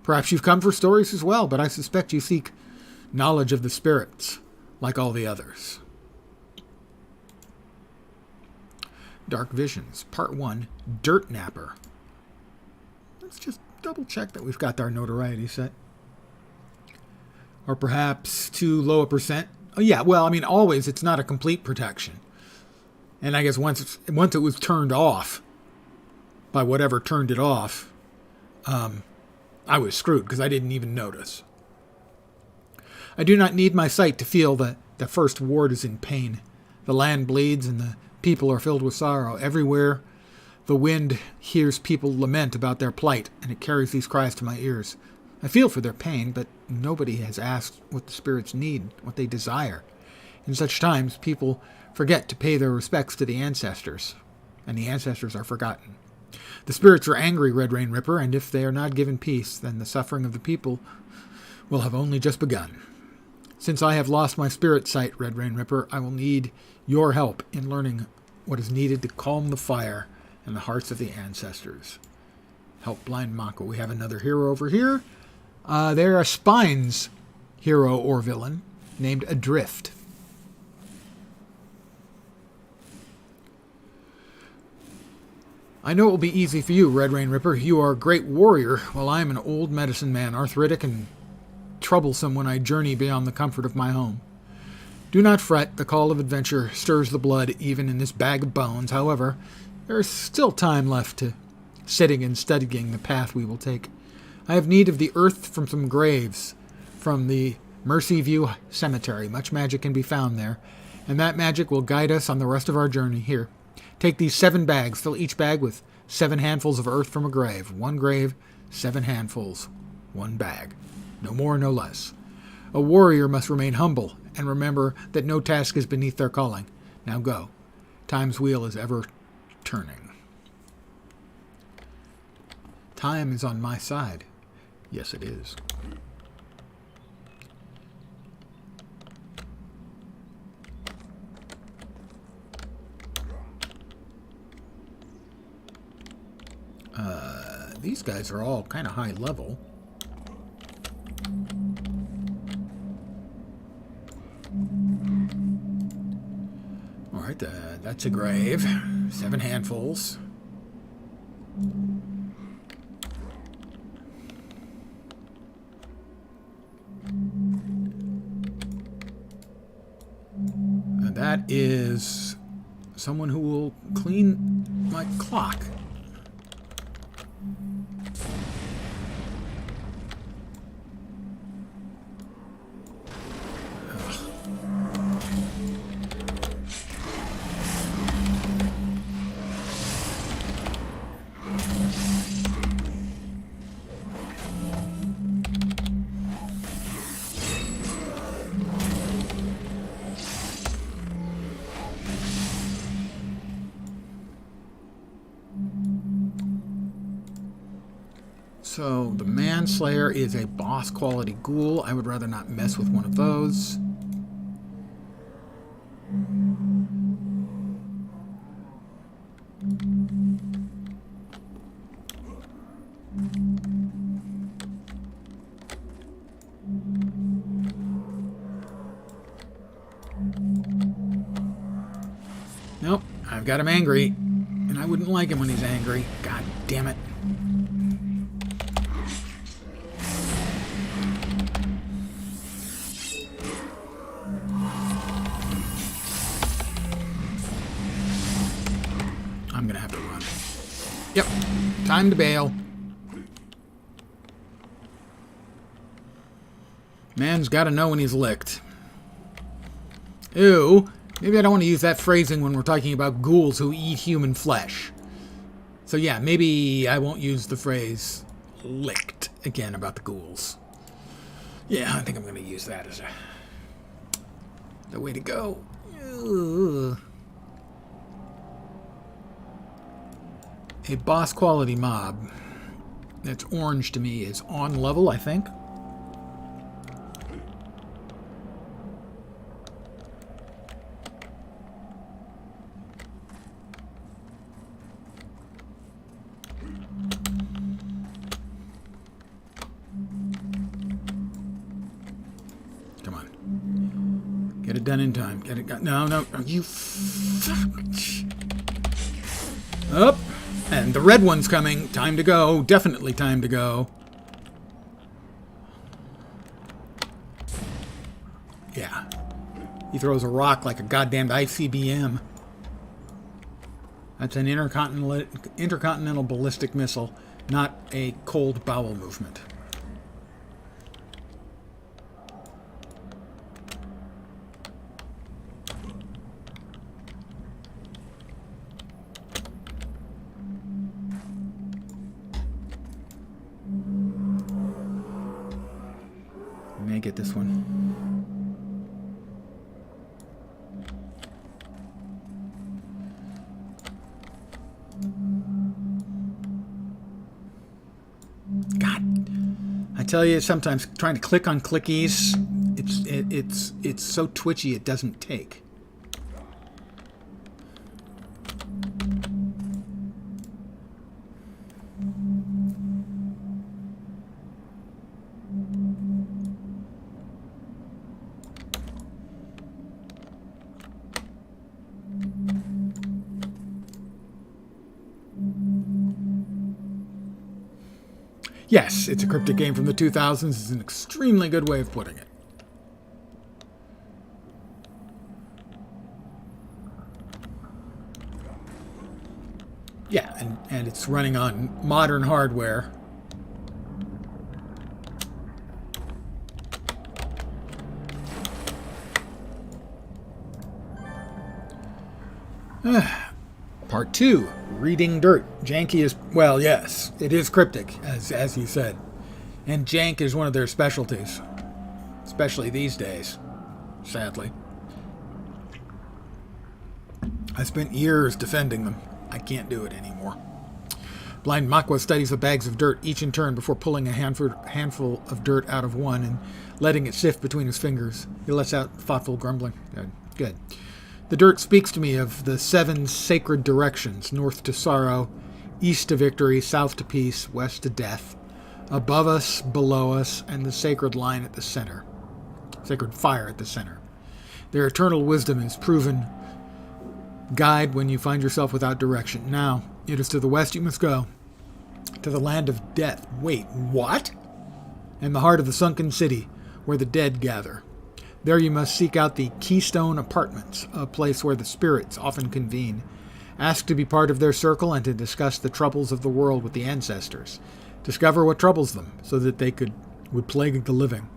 Perhaps you've come for stories as well, but I suspect you seek knowledge of the spirits, like all the others. Dark Visions, Part 1, Dirt Napper. Let's just double check that we've got our notoriety set. Or perhaps too low a percent. Oh yeah, well, I mean, always it's not a complete protection. And I guess once it was turned off, by whatever turned it off, I was screwed because I didn't even notice. I do not need my sight to feel that the first ward is in pain. The land bleeds and the people are filled with sorrow. Everywhere the wind hears people lament about their plight, and it carries these cries to my ears. I feel for their pain, but nobody has asked what the spirits need, what they desire. In such times, people forget to pay their respects to the ancestors, and the ancestors are forgotten. The spirits are angry, Red Rain Ripper, and if they are not given peace, then the suffering of the people will have only just begun. Since I have lost my spirit sight, Red Rain Ripper, I will need your help in learning what is needed to calm the fire in the hearts of the ancestors. Help blind Mako. We have another hero over here. They're a Spines hero or villain named Adrift. I know it will be easy for you, Red Rain Ripper. You are a great warrior, while I am an old medicine man, arthritic and troublesome when I journey beyond the comfort of my home. Do not fret, the call of adventure stirs the blood even in this bag of bones. However, there is still time left to sitting and studying the path we will take. I have need of the earth from some graves, from the Mercy View Cemetery. Much magic can be found there, and that magic will guide us on the rest of our journey. Here, take these 7 bags, fill each bag with 7 handfuls of earth from a grave. 1 grave, 7 handfuls, 1 bag. No more, no less. A warrior must remain humble, and remember that no task is beneath their calling. Now go. Time's wheel is ever turning. Time is on my side. Yes, it is. These guys are all kind of high level. Alright, that's a grave. 7 handfuls. And that is someone who will clean my clock. So, the Manslayer is a boss quality ghoul. I would rather not mess with one of those. Nope, I've got him angry. And I wouldn't like him when he's angry. God damn it. I'm gonna have to run. Yep. Time to bail. Man's got to know when he's licked. Ew. Maybe I don't want to use that phrasing when we're talking about ghouls who eat human flesh. So yeah, maybe I won't use the phrase licked again about the ghouls. Yeah, I think I'm going to use that as the way to go. Ugh. A boss quality mob that's orange to me is on level, I think. Come on. Get it done in time. Get it done. No, no. You up. And the red one's coming. Time to go. Definitely time to go. Yeah. He throws a rock like a goddamn ICBM. That's an intercontinental ballistic missile, not a cold bowel movement. May get this one. God, I tell you, sometimes trying to click on clickies, it's so twitchy it doesn't take. Yes, it's a cryptic game from the 2000s. It's an extremely good way of putting it. Yeah, and it's running on modern hardware. Part 2, reading dirt. Janky is, well, yes, it is cryptic, as you said. And jank is one of their specialties. Especially these days, sadly. I spent years defending them. I can't do it anymore. Blind Makwa studies the bags of dirt, each in turn, before pulling a handful of dirt out of one and letting it sift between his fingers. He lets out thoughtful grumbling. Good. The dirt speaks to me of the 7 sacred directions, north to sorrow, east to victory, south to peace, west to death, above us, below us, and the sacred line at the center. Sacred fire at the center. Their eternal wisdom is proven guide when you find yourself without direction. Now, it is to the west you must go, to the land of death. Wait, what? And the heart of the sunken city, where the dead gather. There you must seek out the Keystone Apartments, a place where the spirits often convene. Ask to be part of their circle and to discuss the troubles of the world with the ancestors. Discover what troubles them, so that they would plague the living.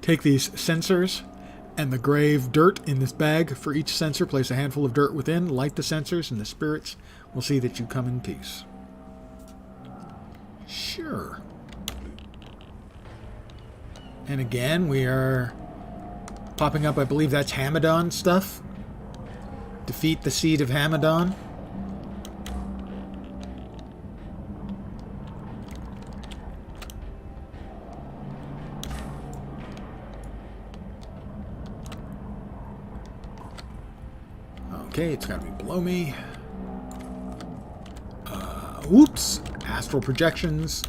Take these censers and the grave dirt in this bag. For each censer, place a handful of dirt within, light the censers, and the spirits will see that you come in peace. Sure. And again, we are popping up, I believe that's Hamadon stuff. Defeat the seed of Hamadon. Okay, it's got to be below me. Oops. Astral projections.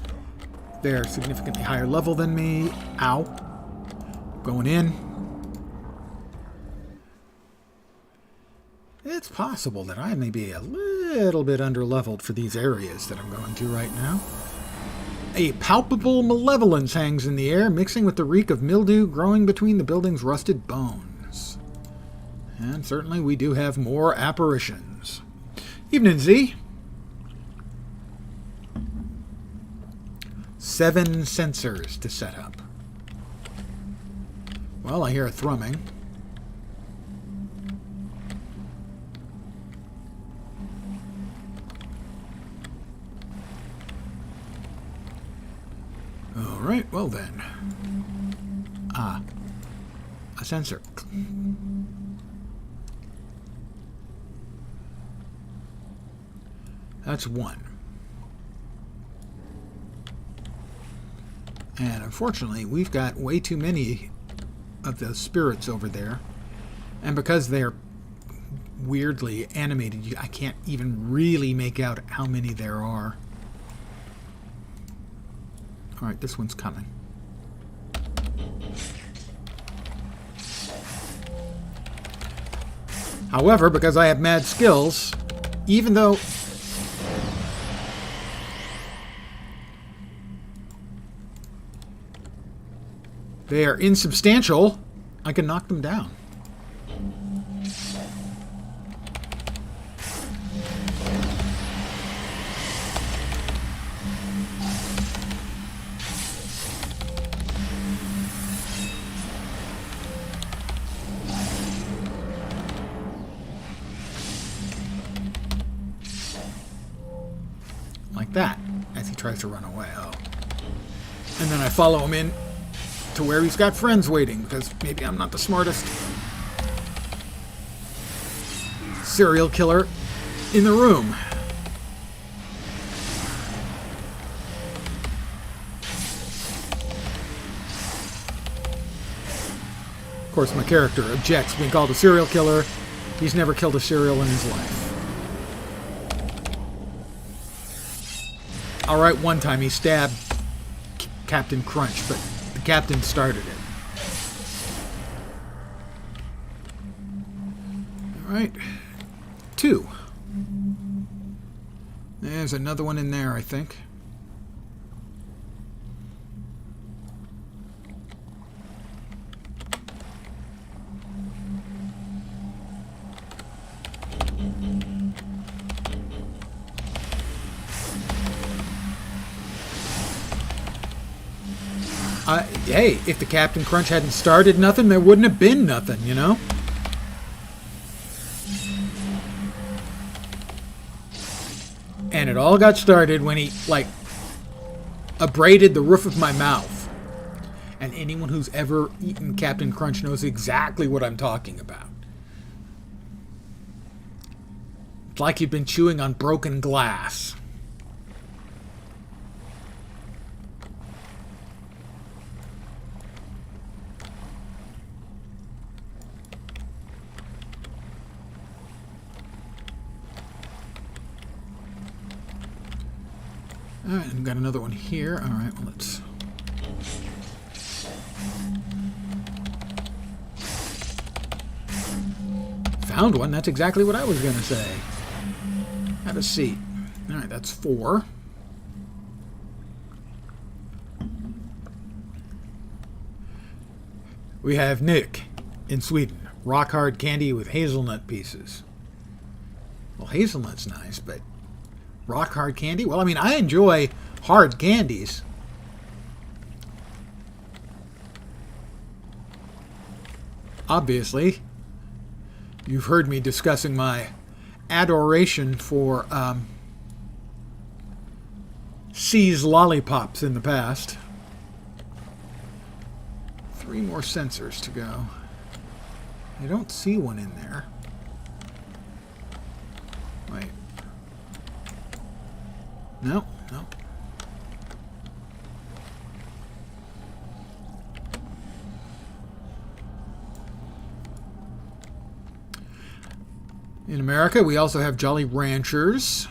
They're significantly higher level than me. Ow. Going in. It's possible that I may be a little bit underleveled for these areas that I'm going to right now. A palpable malevolence hangs in the air, mixing with the reek of mildew growing between the building's rusted bones. And certainly we do have more apparitions. Evening, Z. 7 sensors to set up. Well, I hear a thrumming. Alright, well then. Ah. A sensor. That's 1. And unfortunately, we've got way too many of those spirits over there. And because they're weirdly animated, I can't even really make out how many there are. Alright, this one's coming. However, because I have mad skills, even though they are insubstantial, I can knock them down. Like that, as he tries to run away. Oh. And then I follow him in to where he's got friends waiting, because maybe I'm not the smartest serial killer in the room. Of course, my character objects being called a serial killer. He's never killed a serial in his life. Alright, one time he stabbed Captain Crunch, but the captain started it. Alright. 2. There's another one in there, I think. Hey, if the Captain Crunch hadn't started nothing, there wouldn't have been nothing, you know? And it all got started when he, like, abraded the roof of my mouth. And anyone who's ever eaten Captain Crunch knows exactly what I'm talking about. It's like you've been chewing on broken glass. Alright, I've got another one here. Alright, well, let's... Found one. That's exactly what I was going to say. Have a seat. Alright, that's 4. We have Nick in Sweden. Rock hard candy with hazelnut pieces. Well, hazelnut's nice, but... rock hard candy? Well, I mean, I enjoy hard candies. Obviously, you've heard me discussing my adoration for C's lollipops in the past. 3 more sensors to go. I don't see one in there. Wait. No, no. In America, we also have Jolly Ranchers.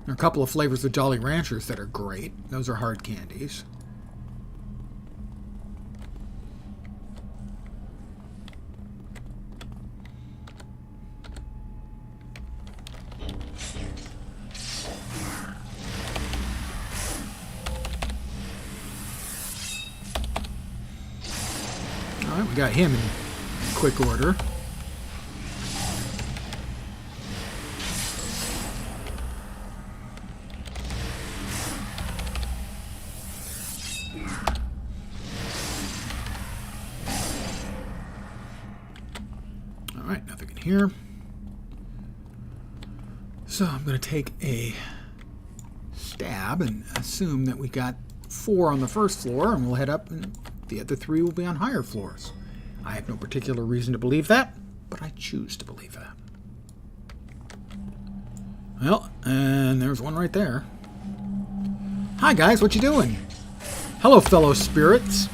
There are a couple of flavors of Jolly Ranchers that are great. Those are hard candies. Alright, we got him in quick order. Alright, nothing in here. So I'm going to take a stab and assume that we got 4 on the first floor, and we'll head up, and the other 3 will be on higher floors. I have no particular reason to believe that, but I choose to believe that. Well, and there's one right there. Hi guys, what you doing? Hello, fellow spirits.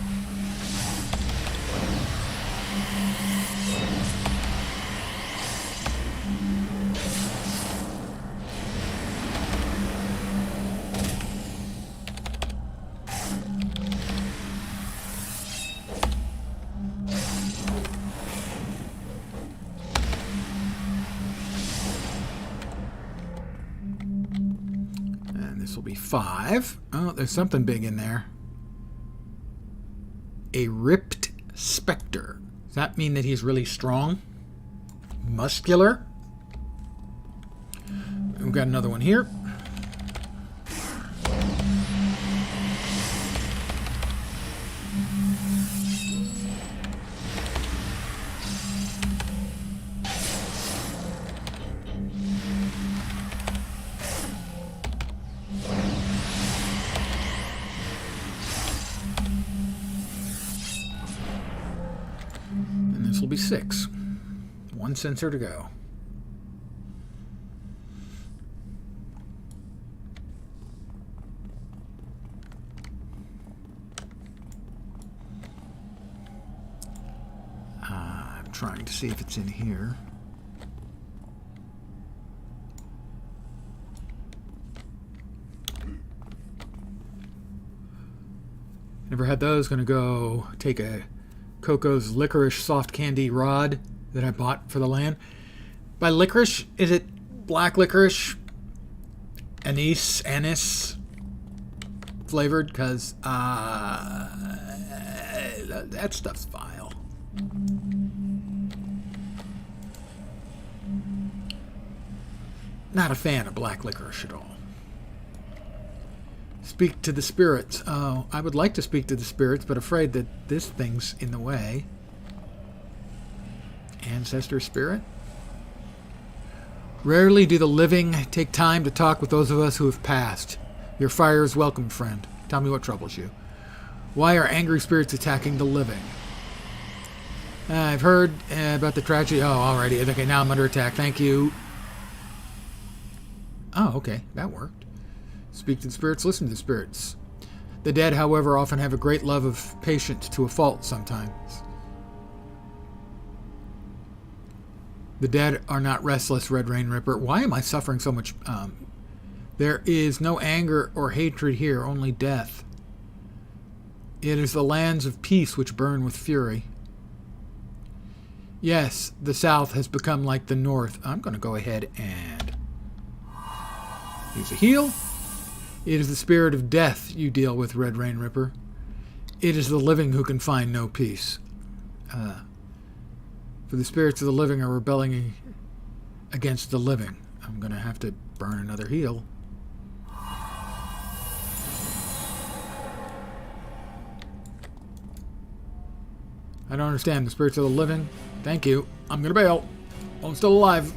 This will be 5. Oh, there's something big in there. A ripped specter. Does that mean that he's really strong? Muscular? We've got another one here. This will be 6. 1 sensor to go. I'm trying to see if it's in here. Never had those. Gonna go take a Coco's licorice soft candy rod that I bought for the land. By licorice, is it black licorice? Anise flavored? Because that stuff's vile. Not a fan of black licorice at all. Speak to the spirits. Oh, I would like to speak to the spirits, but afraid that this thing's in the way. Ancestor spirit? Rarely do the living take time to talk with those of us who have passed. Your fire is welcome, friend. Tell me what troubles you. Why are angry spirits attacking the living? I've heard about the tragedy. Oh, alrighty. Okay, now I'm under attack. Thank you. Oh, okay. That worked. Speak to the spirits, listen to the spirits. The dead, however, often have a great love of patience to a fault sometimes. The dead are not restless, Red Rain Ripper. Why am I suffering so much? There is no anger or hatred here, only death. It is the lands of peace which burn with fury. Yes, the South has become like the North. I'm going to go ahead and use a heal. It is the spirit of death you deal with, Red Rain Ripper. It is the living who can find no peace. For the spirits of the living are rebelling against the living. I'm going to have to burn another heal. I don't understand. The spirits of the living? Thank you. I'm going to bail. I'm still alive.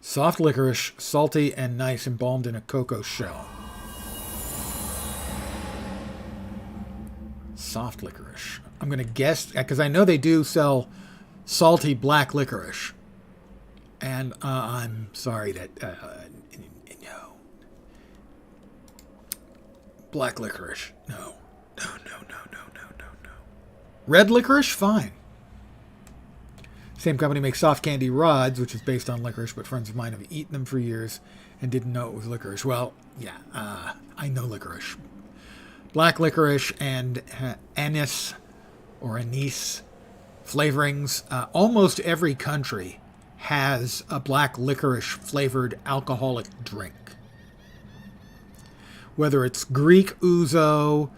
Soft licorice, salty and nice, embalmed in a cocoa shell. Soft licorice. I'm going to guess, because I know they do sell salty black licorice. And I'm sorry that, no. Black licorice. No. No. Red licorice? Fine. Same company makes soft candy rods, which is based on licorice, but friends of mine have eaten them for years and didn't know it was licorice. Well, yeah, I know licorice. Black licorice and anise or anise flavorings. Almost every country has a black licorice flavored alcoholic drink. Whether it's Greek ouzo,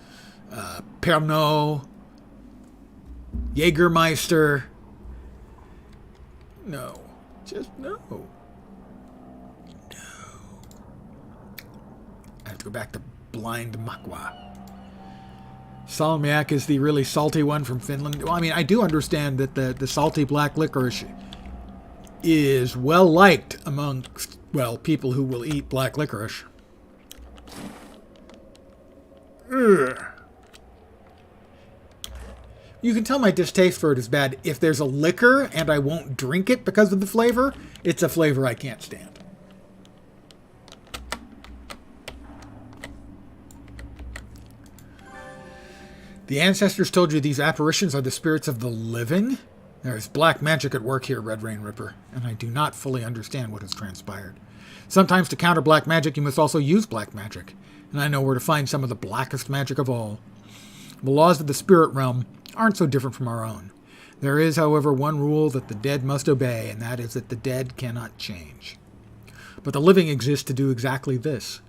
Pernod, Jägermeister. No. Just no. No. I have to go back to blind makwa. Salmiak is the really salty one from Finland. Well, I mean, I do understand that the salty black licorice is well liked amongst, well, people who will eat black licorice. Ugh. You can tell my distaste for it is bad. If there's a liquor and I won't drink it because of the flavor, it's a flavor I can't stand. The ancestors told you these apparitions are the spirits of the living? There's black magic at work here, Red Rain Ripper, and I do not fully understand what has transpired. Sometimes to counter black magic, you must also use black magic, and I know where to find some of the blackest magic of all. The laws of the spirit realm aren't so different from our own. There is, however, one rule that the dead must obey, and that is that the dead cannot change. But the living exist to do exactly this.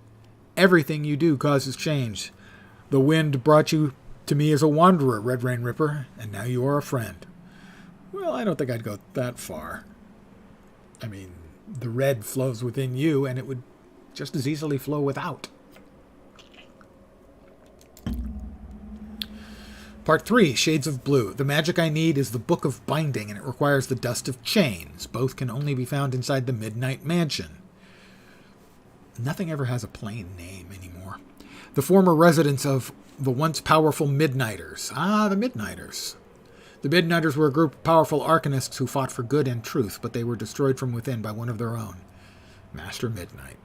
Everything you do causes change. The wind brought you to me as a wanderer, Red Rain Ripper, and now you are a friend. Well, I don't think I'd go that far. I mean, the red flows within you, and it would just as easily flow without. Part 3, Shades of Blue. The magic I need is the Book of Binding, and it requires the Dust of Chains. Both can only be found inside the Midnight Mansion. Nothing ever has a plain name anymore. The former residence of the once powerful Midnighters. Ah, the Midnighters. The Midnighters were a group of powerful arcanists who fought for good and truth, but they were destroyed from within by one of their own, Master Midnight.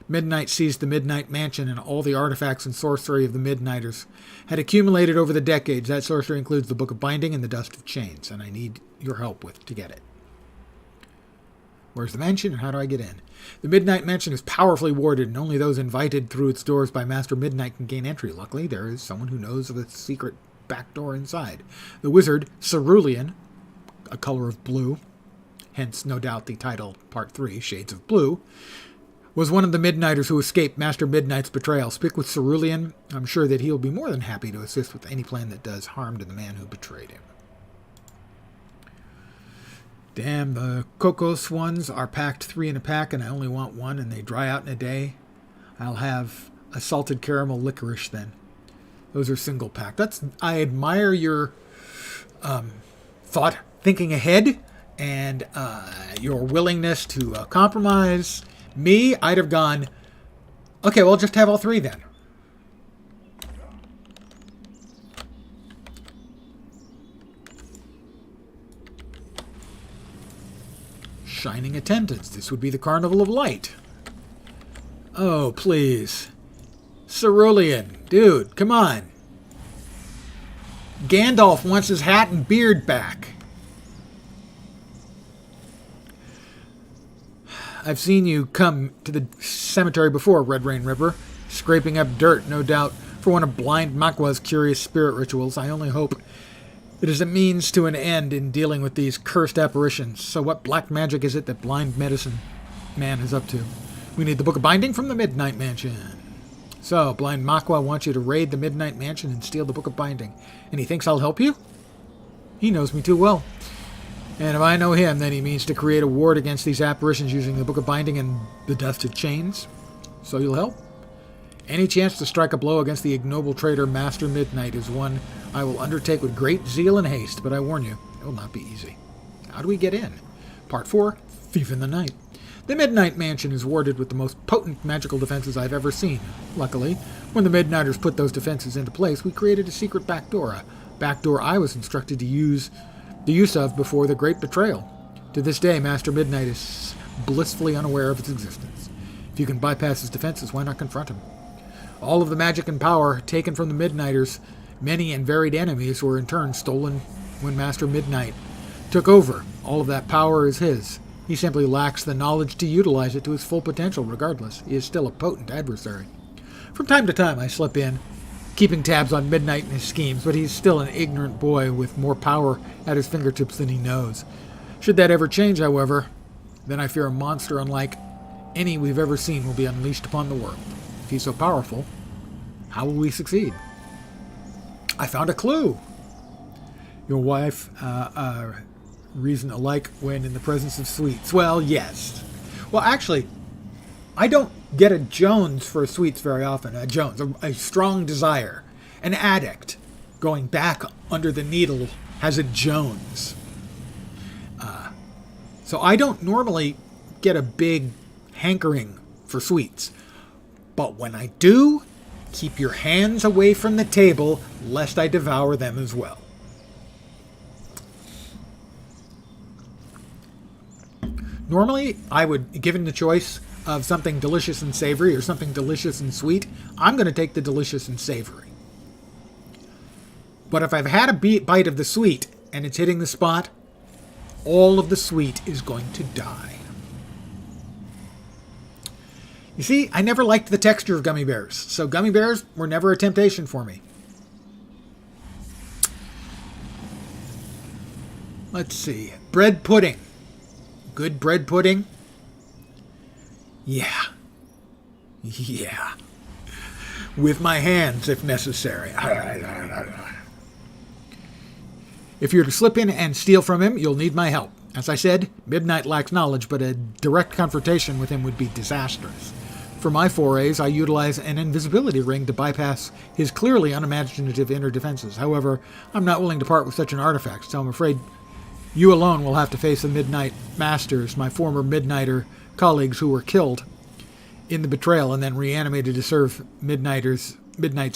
Midnight seized the Midnight Mansion, and all the artifacts and sorcery of the Midnighters had accumulated over the decades. That sorcery includes the Book of Binding and the Dust of Chains, and I need your help to get it. Where's the mansion, and how do I get in? The Midnight Mansion is powerfully warded, and only those invited through its doors by Master Midnight can gain entry. Luckily, there is someone who knows of a secret back door inside. The wizard, Cerulean, a color of blue, hence no doubt the title, Part 3, Shades of Blue, was one of the Midnighters who escaped Master Midnight's betrayal. Speak with Cerulean. I'm sure that he'll be more than happy to assist with any plan that does harm to the man who betrayed him. Damn, the Cocos ones are packed 3 in a pack, and I only want 1, and they dry out in a day. I'll have a salted caramel licorice then. Those are single pack. I admire your thinking ahead, and your willingness to compromise. Me, I'd have gone, okay, well, just have all 3 then. Shining attendance. This would be the Carnival of Light. Oh, please. Cerulean. Dude, come on. Gandalf wants his hat and beard back. I've seen you come to the cemetery before, Red Rain Ripper, scraping up dirt, no doubt, for one of Blind Makwa's curious spirit rituals. I only hope it is a means to an end in dealing with these cursed apparitions. So what black magic is it that Blind Medicine Man is up to? We need the Book of Binding from the Midnight Mansion. So, Blind Makwa wants you to raid the Midnight Mansion and steal the Book of Binding. And he thinks I'll help you? He knows me too well. And if I know him, then he means to create a ward against these apparitions using the Book of Binding and the Dust of Chains. So you'll help? Any chance to strike a blow against the ignoble traitor Master Midnight is one I will undertake with great zeal and haste, but I warn you, it will not be easy. How do we get in? Part 4, Thief in the Night. The Midnight Mansion is warded with the most potent magical defenses I've ever seen. Luckily, when the Midnighters put those defenses into place, we created a secret back door. A back door I was instructed to use of before the Great Betrayal. To this day, Master Midnight is blissfully unaware of its existence. If you can bypass his defenses, why not confront him? All of the magic and power taken from the Midnighters, many and varied enemies, were in turn stolen when Master Midnight took over. All of that power is his. He simply lacks the knowledge to utilize it to its full potential. Regardless, he is still a potent adversary. From time to time, I slip in, keeping tabs on Midnight and his schemes, but he's still an ignorant boy with more power at his fingertips than he knows. Should that ever change, however, then I fear a monster unlike any we've ever seen will be unleashed upon the world. If he's so powerful, how will we succeed? I found a clue. Your wife, reason alike when in the presence of sweets. Well, yes. Well, actually, I don't get a Jones for sweets very often. A Jones, a strong desire. An addict going back under the needle has a Jones. So I don't normally get a big hankering for sweets. But when I do, keep your hands away from the table, lest I devour them as well. Normally, I would, given the choice of something delicious and savory or something delicious and sweet, I'm going to take the delicious and savory. But if I've had a bite of the sweet and it's hitting the spot, all of the sweet is going to die. You see, I never liked the texture of gummy bears, so gummy bears were never a temptation for me. Let's see. Bread pudding. Good bread pudding? Yeah. Yeah. With my hands, if necessary. If you're to slip in and steal from him, you'll need my help. As I said, Midnight lacks knowledge, but a direct confrontation with him would be disastrous. For my forays, I utilize an invisibility ring to bypass his clearly unimaginative inner defenses. However, I'm not willing to part with such an artifact, so I'm afraid you alone will have to face the Midnight Masters, my former Midnighter colleagues who were killed in the betrayal and then reanimated to serve Midnight's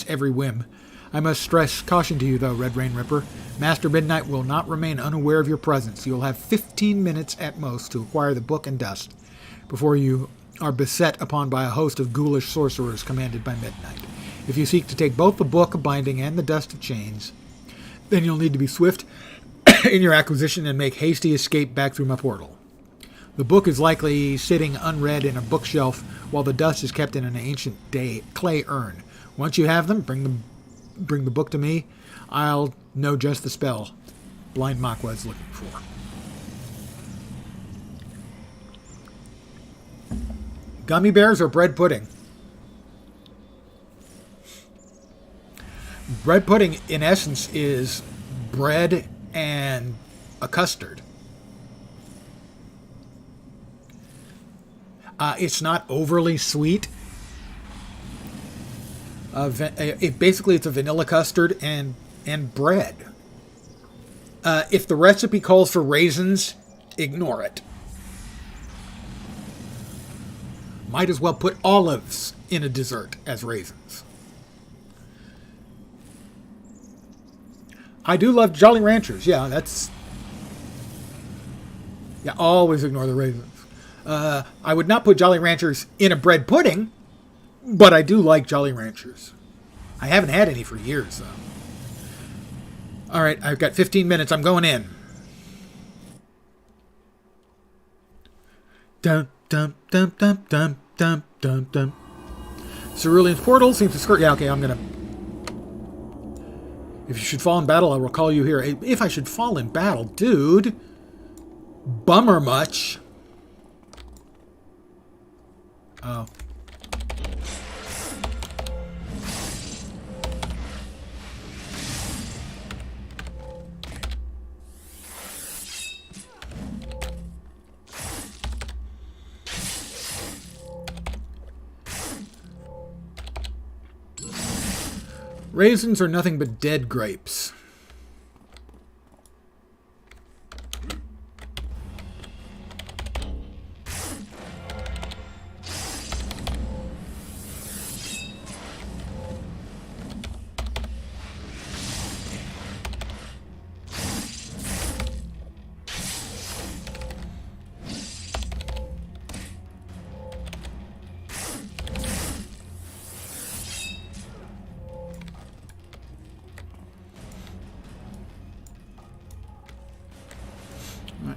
every whim. I must stress caution to you, though, Red Rain Ripper. Master Midnight will not remain unaware of your presence. You'll have 15 minutes at most to acquire the book and dust before you are beset upon by a host of ghoulish sorcerers commanded by Midnight. If you seek to take both the book of binding and the dust of chains, then you'll need to be swift in your acquisition and make hasty escape back through my portal. The book is likely sitting unread in a bookshelf while the dust is kept in an ancient clay urn. Once you have them, bring the book to me. I'll know just the spell Blind Makwa is looking for. Gummy bears or bread pudding? Bread pudding, in essence, is bread and a custard. It's not overly sweet. Basically, it's a vanilla custard and bread. If the recipe calls for raisins, ignore it. Might as well put olives in a dessert as raisins. I do love Jolly Ranchers. Yeah, always ignore the raisins. I would not put Jolly Ranchers in a bread pudding, but I do like Jolly Ranchers. I haven't had any for years, though. All right, I've got 15 minutes. I'm going in. Dum, dum, dum, dum, dum, dum, dum, dum. Cerulean's portal seems to skirt... Yeah, okay, I'm going to... If you should fall in battle, I'll recall you here. If I should fall in battle, dude. Bummer much. Oh. Raisins are nothing but dead grapes.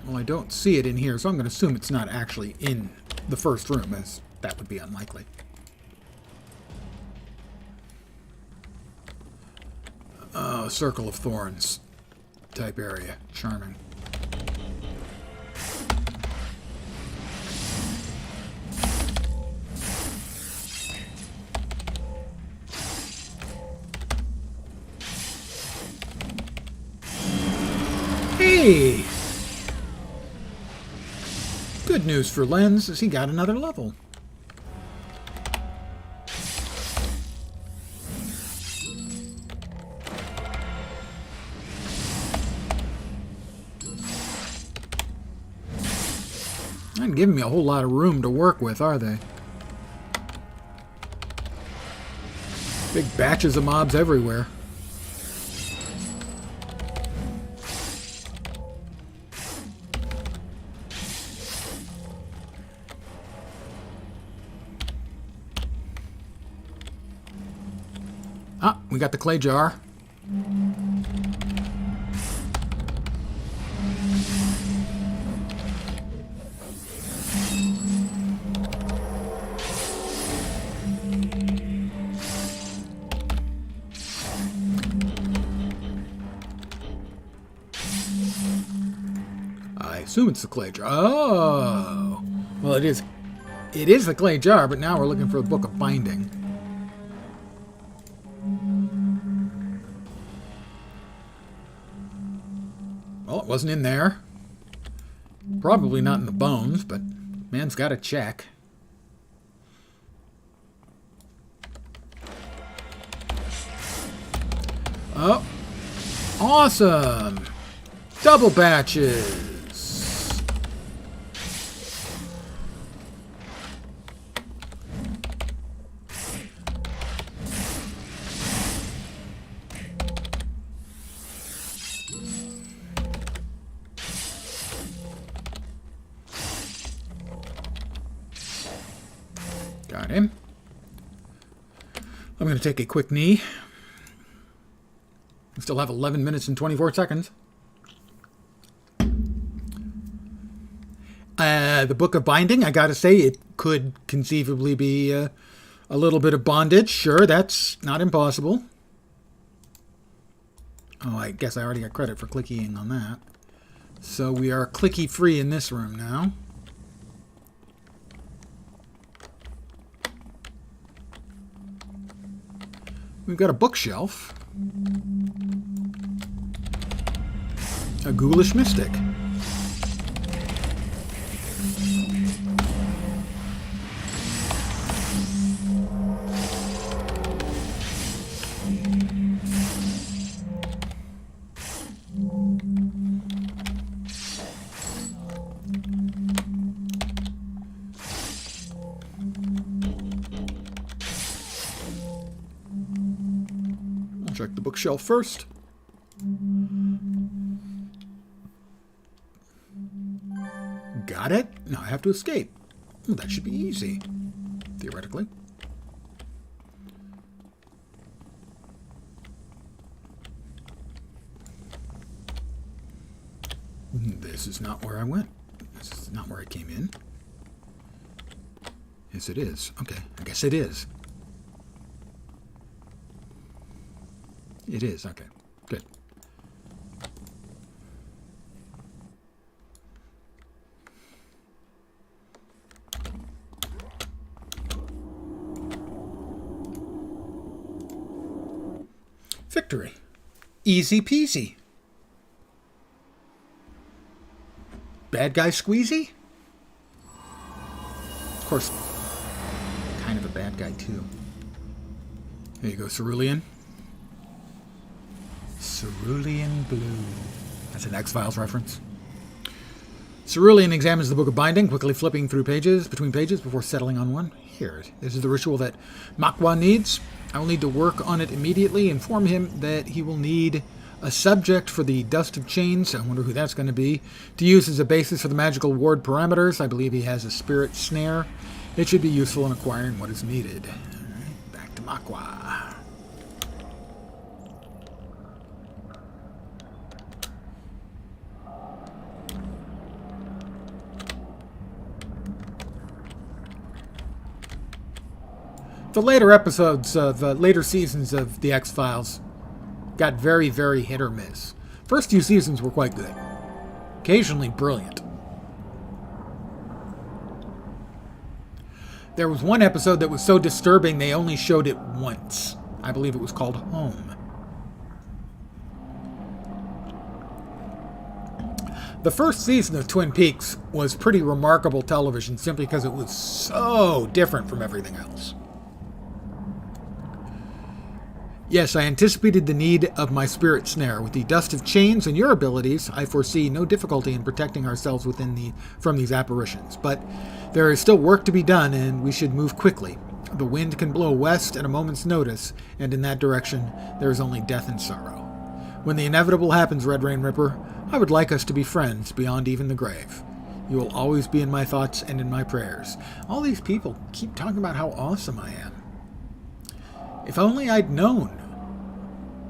Well, I don't see it in here, so I'm going to assume it's not actually in the first room, as that would be unlikely. Oh, Circle of Thorns type area. Charming. Hey! Good news for Lenz is he got another level. Not giving me a whole lot of room to work with, are they? Big batches of mobs everywhere. Ah, we got the clay jar. I assume it's the clay jar. Oh! Well, it is. It is the clay jar, but now we're looking for a book of binding. Well, it wasn't in there. Probably not in the bones, but man's got to check. Oh, awesome! Double batches! Got him. I'm going to take a quick knee. We still have 11 minutes and 24 seconds. The Book of Binding, I gotta say, it could conceivably be a little bit of bondage. Sure, that's not impossible. Oh, I guess I already got credit for clicking on that. So we are clicky free in this room now. We've got a bookshelf. A ghoulish mystic. I'll check the bookshelf first. Got it? Now I have to escape. Well, that should be easy, theoretically. This is not where I went. This is not where I came in. Yes, it is. Okay, I guess it is. It is. Okay, good. Victory. Easy peasy. Bad guy squeezy? Of course, kind of a bad guy too. There you go, Cerulean. Cerulean Blue. That's an X-Files reference. Cerulean examines the Book of Binding, quickly flipping through pages, between pages, before settling on one. Here, this is the ritual that Makwa needs. I will need to work on it immediately. Inform him that he will need a subject for the Dust of Chains. I wonder who that's going to be. To use as a basis for the magical ward parameters. I believe he has a spirit snare. It should be useful in acquiring what is needed. All right, back to Makwa. The later episodes of later seasons of The X-Files got very, very hit or miss. First few seasons were quite good. Occasionally brilliant. There was one episode that was so disturbing they only showed it once. I believe it was called Home. The first season of Twin Peaks was pretty remarkable television simply because it was so different from everything else. Yes, I anticipated the need of my spirit snare. With the dust of chains and your abilities, I foresee no difficulty in protecting ourselves from these apparitions. But there is still work to be done, and we should move quickly. The wind can blow west at a moment's notice, and in that direction, there is only death and sorrow. When the inevitable happens, Red Rain Ripper, I would like us to be friends beyond even the grave. You will always be in my thoughts and in my prayers. All these people keep talking about how awesome I am. If only I'd known.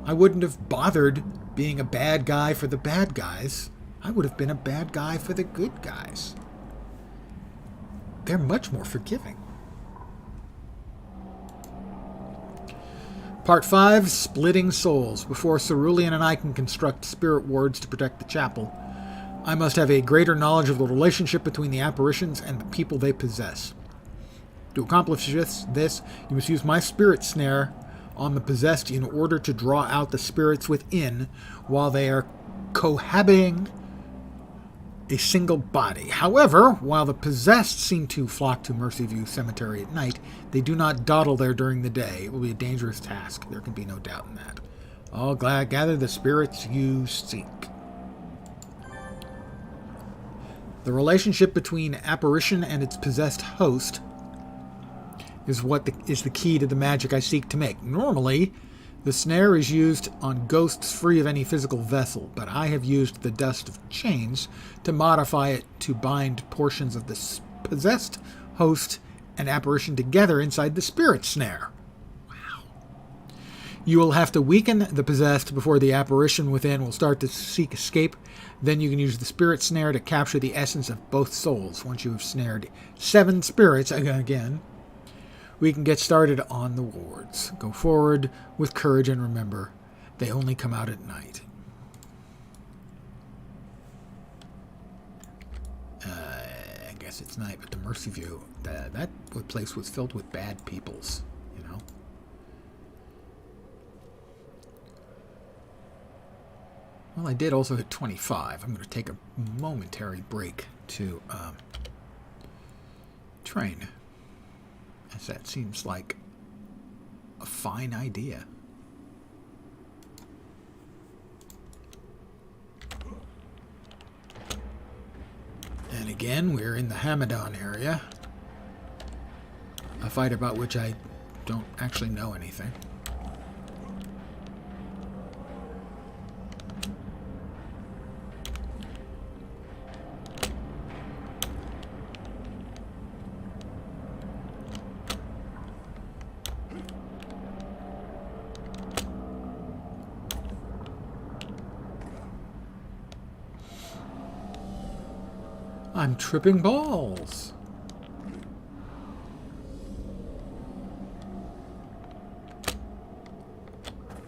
I wouldn't have bothered being a bad guy for the bad guys. I would have been a bad guy for the good guys. They're much more forgiving. Part 5, Splitting Souls. Before Cerulean and I can construct spirit wards to protect the chapel, I must have a greater knowledge of the relationship between the apparitions and the people they possess. To accomplish this, you must use my spirit snare on the possessed in order to draw out the spirits within while they are cohabiting a single body. However, while the possessed seem to flock to Mercyview Cemetery at night, they do not dawdle there during the day. It will be a dangerous task. There can be no doubt in that. All gather the spirits you seek. The relationship between apparition and its possessed host is the key to the magic I seek to make. Normally, the snare is used on ghosts free of any physical vessel, but I have used the dust of chains to modify it to bind portions of the possessed host and apparition together inside the spirit snare. Wow. You will have to weaken the possessed before the apparition within will start to seek escape. Then you can use the spirit snare to capture the essence of both souls. Once you have snared 7 spirits, again, we can get started on the wards. Go forward with courage and remember, they only come out at night. I guess it's night, but the Mercyview, that place was filled with bad peoples, you know. Well, I did also hit 25. I'm going to take a momentary break to train. As that seems like a fine idea. And again, we're in the Hamadan area. A fight about which I don't actually know anything. I'm tripping balls.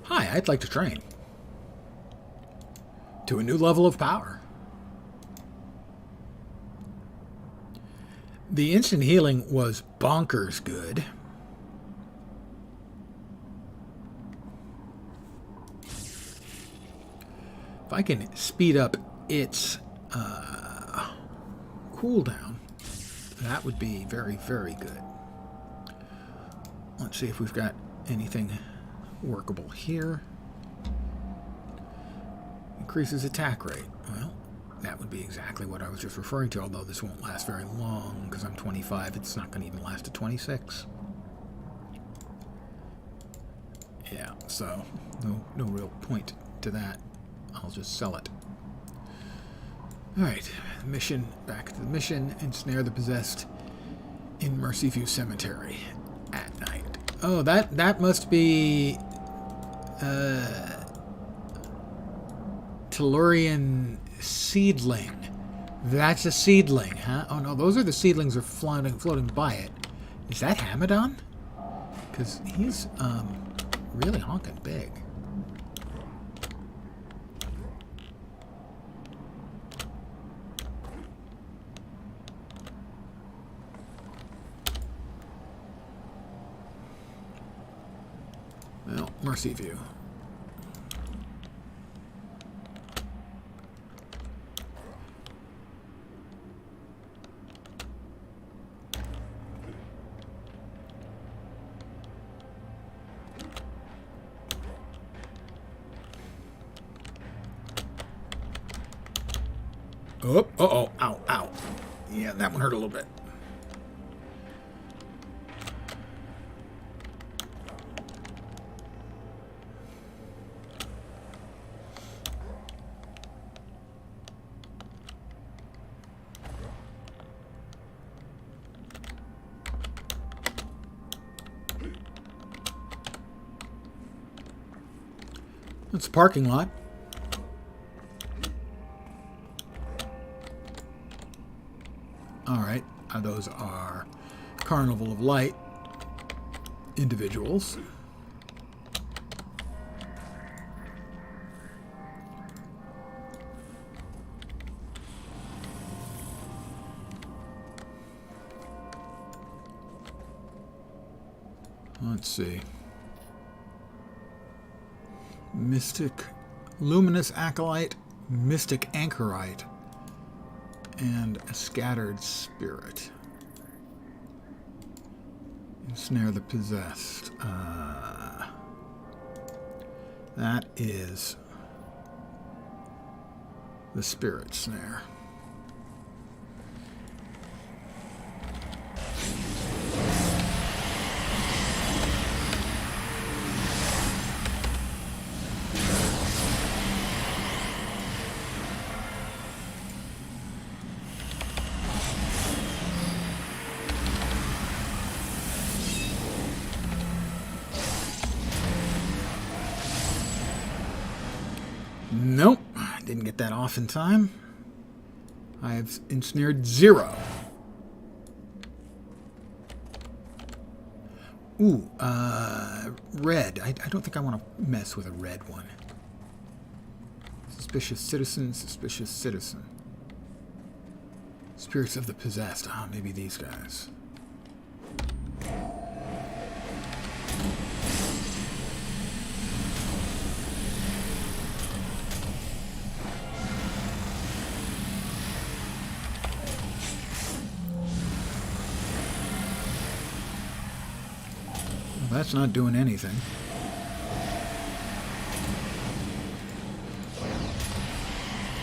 Hi, I'd like to train to a new level of power. The instant healing was bonkers good. If I can speed up its cooldown, that would be very, very good. Let's see if we've got anything workable here. Increases attack rate. Well, that would be exactly what I was just referring to, although this won't last very long because I'm 25. It's not going to even last to 26. Yeah, so no real point to that. I'll just sell it. Alright, mission, back to the mission, ensnare the possessed in Mercyview Cemetery at night. Oh, that must be Tellurian seedling. That's a seedling, huh? Oh no, those are the seedlings that are floating by it. Is that Hamadan? Because he's really honking big. Well, Mercyview. Oh, uh-oh, ow, ow. Yeah, that one hurt a little bit. It's a parking lot. Alright, those are Carnival of Light individuals. Let's see. Mystic, Luminous Acolyte, Mystic Anchorite, and a Scattered Spirit. Ensnare the Possessed. That is the Spirit Snare. Nope, didn't get that off in time. I have ensnared 0. Ooh, red. I don't think I want to mess with a red one. Suspicious citizen, suspicious citizen. Spirits of the possessed. Ah, maybe these guys. That's not doing anything.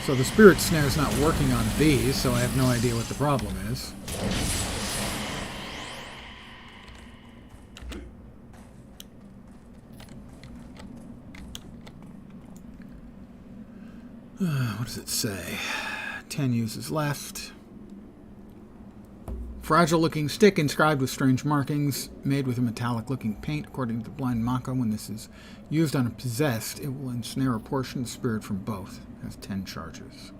So the spirit snare is not working on these, so I have no idea what the problem is. What does it say? 10 uses left. Fragile-looking stick inscribed with strange markings, made with a metallic-looking paint. According to the blind Mako, when this is used on a possessed, it will ensnare a portion of spirit from both. It has 10 charges.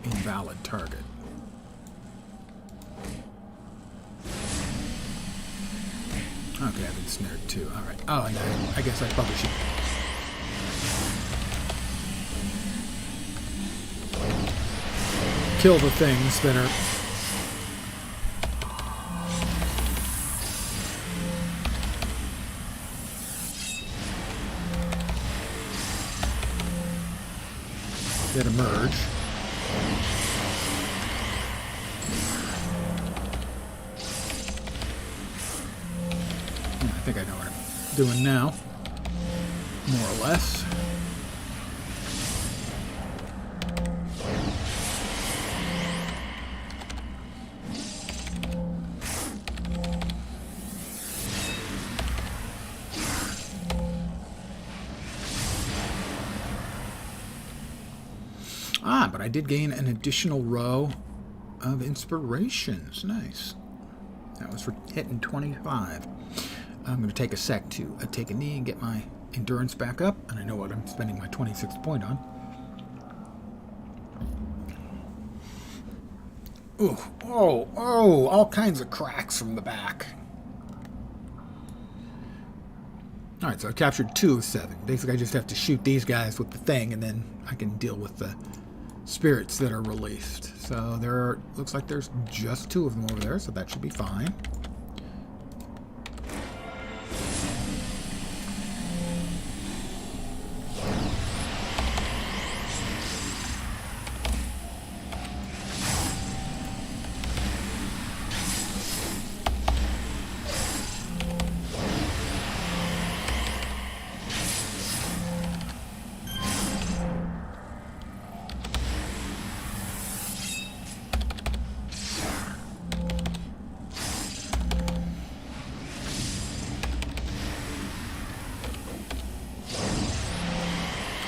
Invalid target. Okay, I've ensnared 2. Alright. Oh, and I guess I probably should kill the things that are... that emerge. I think I know what I'm doing now, more or less. Ah, but I did gain an additional row of inspirations. Nice. That was for hitting 25. I'm going to take a sec to take a knee and get my endurance back up, and I know what I'm spending my 26th point on. Ooh, oh, all kinds of cracks from the back. Alright, so I captured 2 of 7. Basically, I just have to shoot these guys with the thing, and then I can deal with the spirits that are released. So looks like there's just 2 of them over there, so that should be fine.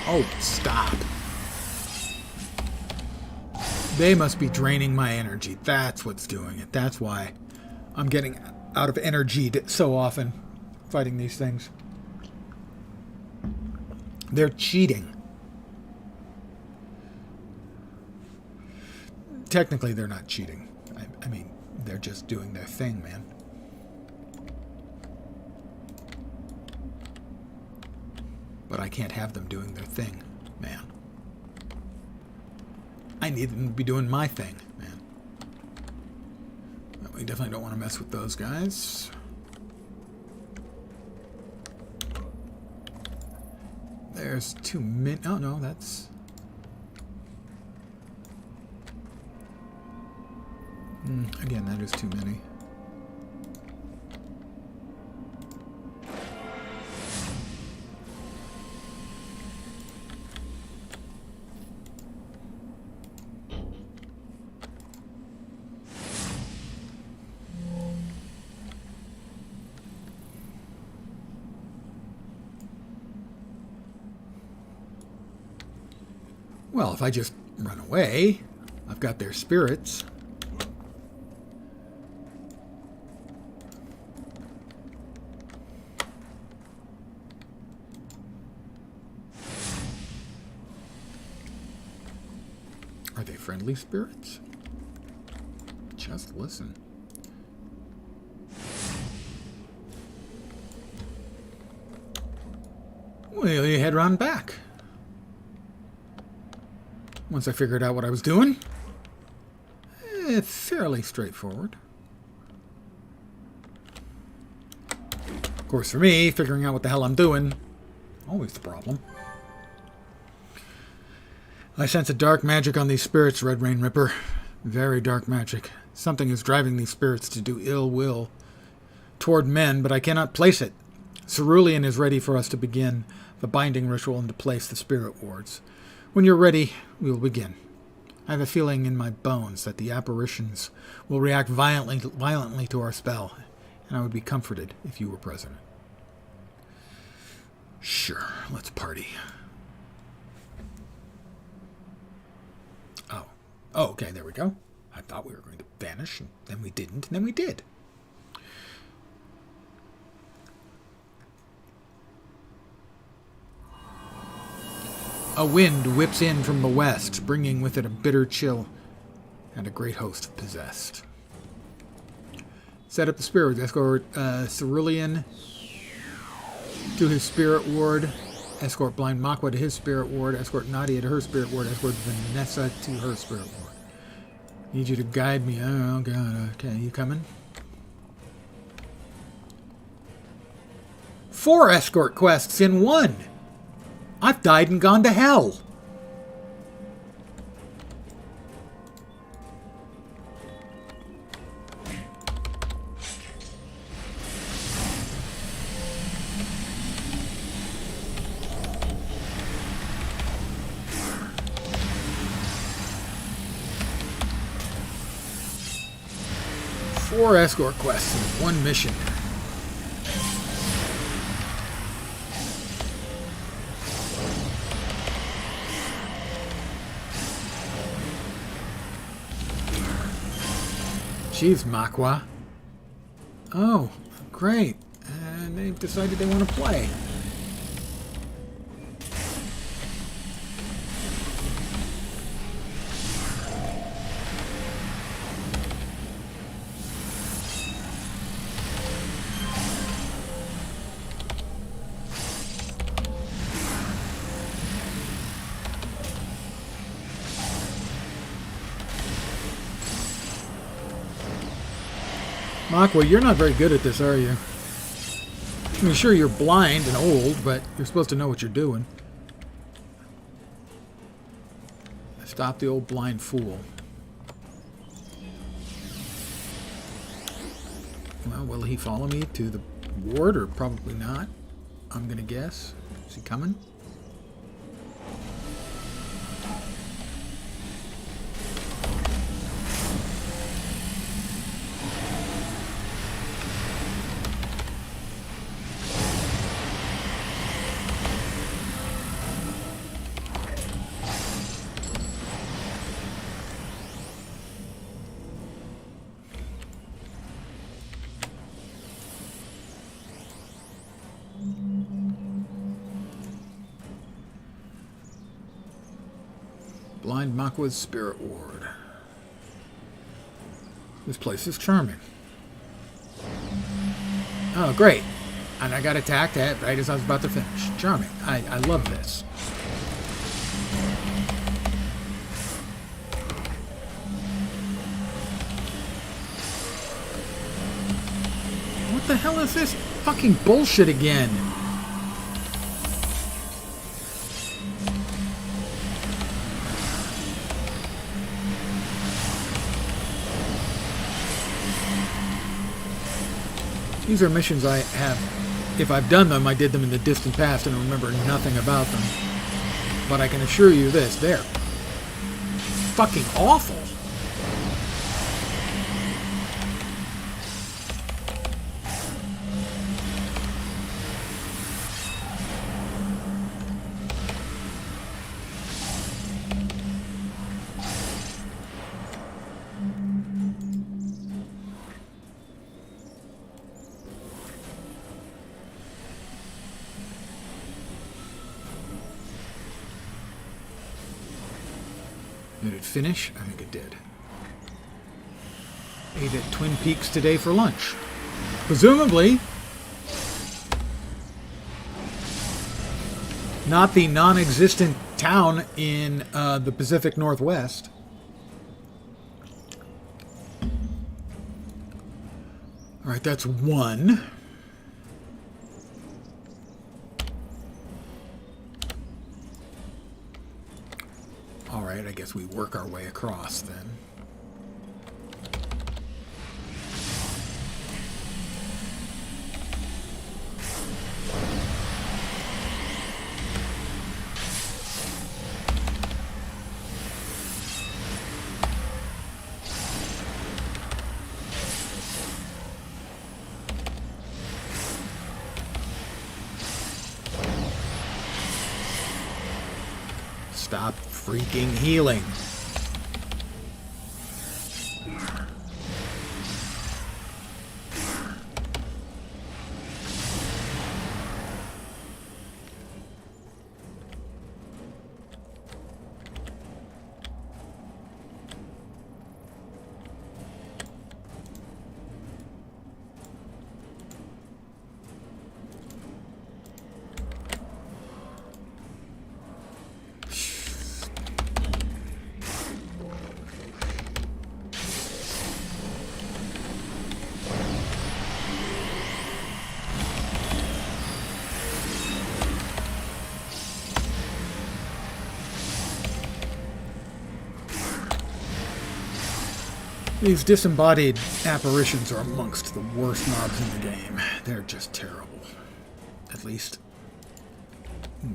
Oh, stop. They must be draining my energy. That's what's doing it. That's why I'm getting out of energy so often fighting these things. They're cheating. Technically, they're not cheating. I mean, they're just doing their thing, man. But I can't have them doing their thing, man. I need them to be doing my thing, man. We definitely don't want to mess with those guys. There's 2 min... Oh, no, that's... Again, that is too many. Well, if I just run away, I've got their spirits. Are they friendly spirits? Just listen. Well, you head round back. Once I figured out what I was doing, it's fairly straightforward. Of course, for me, figuring out what the hell I'm doing, always the problem. I sense a dark magic on these spirits, Red Rain Ripper. Very dark magic. Something is driving these spirits to do ill will toward men, but I cannot place it. Cerulean is ready for us to begin the binding ritual and to place the spirit wards. When you're ready, we will begin. I have a feeling in my bones that the apparitions will react violently to our spell, and I would be comforted if you were present. Sure, let's party. Oh, okay, there we go. I thought we were going to vanish, and then we didn't, and then we did. A wind whips in from the west, bringing with it a bitter chill and a great host of possessed. Set up the spirit. Escort Cerulean to his spirit ward. Escort Blind Makwa to his spirit ward. Escort Nadia to her spirit ward. Escort Vanessa to her spirit ward. Need you to guide me. Oh, God. Okay, you coming? 4 escort quests in 1. I've died and gone to hell. Four escort quests in 1 mission. Jeez, Makwa. Oh, great. And they've decided they want to play. Makwa, you're not very good at this, are you? I mean, sure, you're blind and old, but you're supposed to know what you're doing. Stop the old blind fool. Well, will he follow me to the ward, or probably not? I'm gonna guess. Is he coming? Blind Makwa's Spirit Ward. This place is charming. Oh, great. And I got attacked right as I was about to finish. Charming. I love this. What the hell is this fucking bullshit again? These are missions I have. If I've done them, I did them in the distant past and remember nothing about them. But I can assure you this, they're fucking awful. Did it finish? I think it did. Ate at Twin Peaks today for lunch. Presumably, not the non-existent town in the Pacific Northwest. All right, that's one. All right, I guess we work our way across then. Stop freaking healing. These disembodied apparitions are amongst the worst mobs in the game. They're just terrible. At least.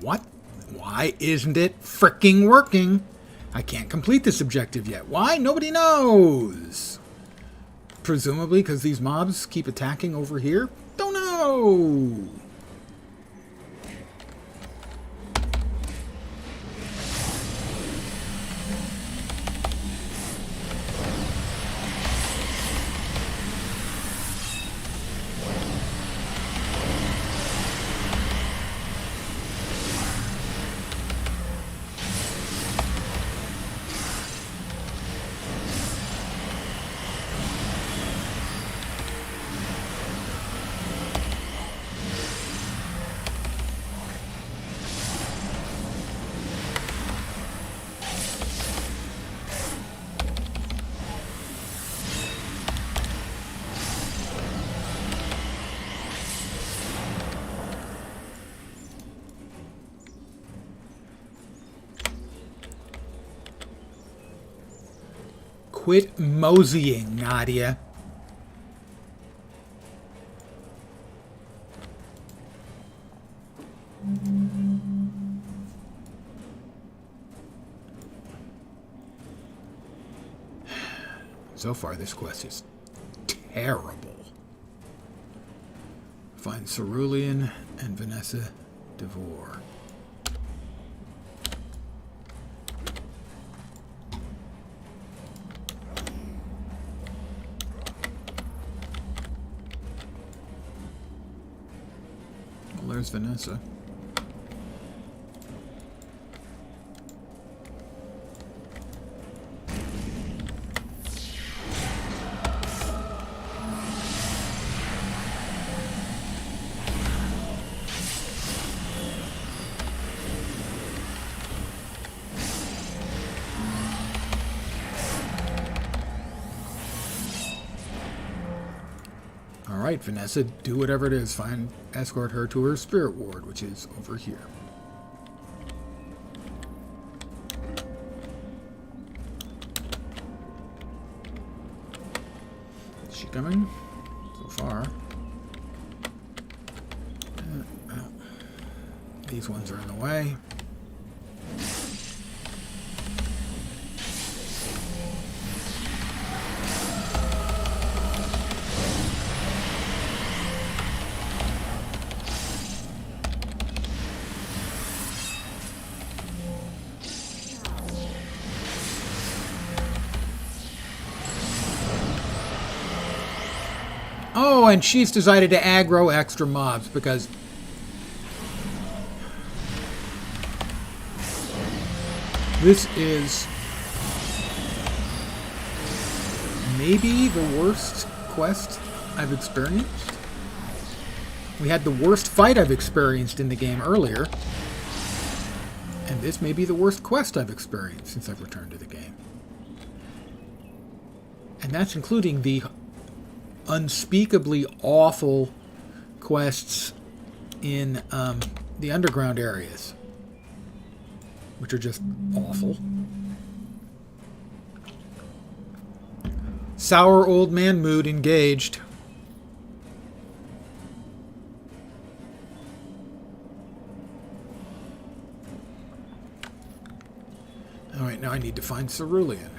What? Why isn't it fricking working? I can't complete this objective yet. Why? Nobody knows. Presumably because these mobs keep attacking over here? Don't know. Quit moseying, Nadia. So far, this quest is terrible. Find Cerulean and Vanessa DeVore. Well, there's Vanessa. Alright, Vanessa, do whatever it is. Escort her to her spirit ward, which is over here. Is she coming? So far. These ones are in the way. Oh, and she's decided to aggro extra mobs because this is maybe the worst quest I've experienced. We had the worst fight I've experienced in the game earlier. And this may be the worst quest I've experienced since I've returned to the game. And that's including the unspeakably awful quests in the underground areas, which are just awful. Sour old man mood engaged. Alright, now I need to find Cerulean.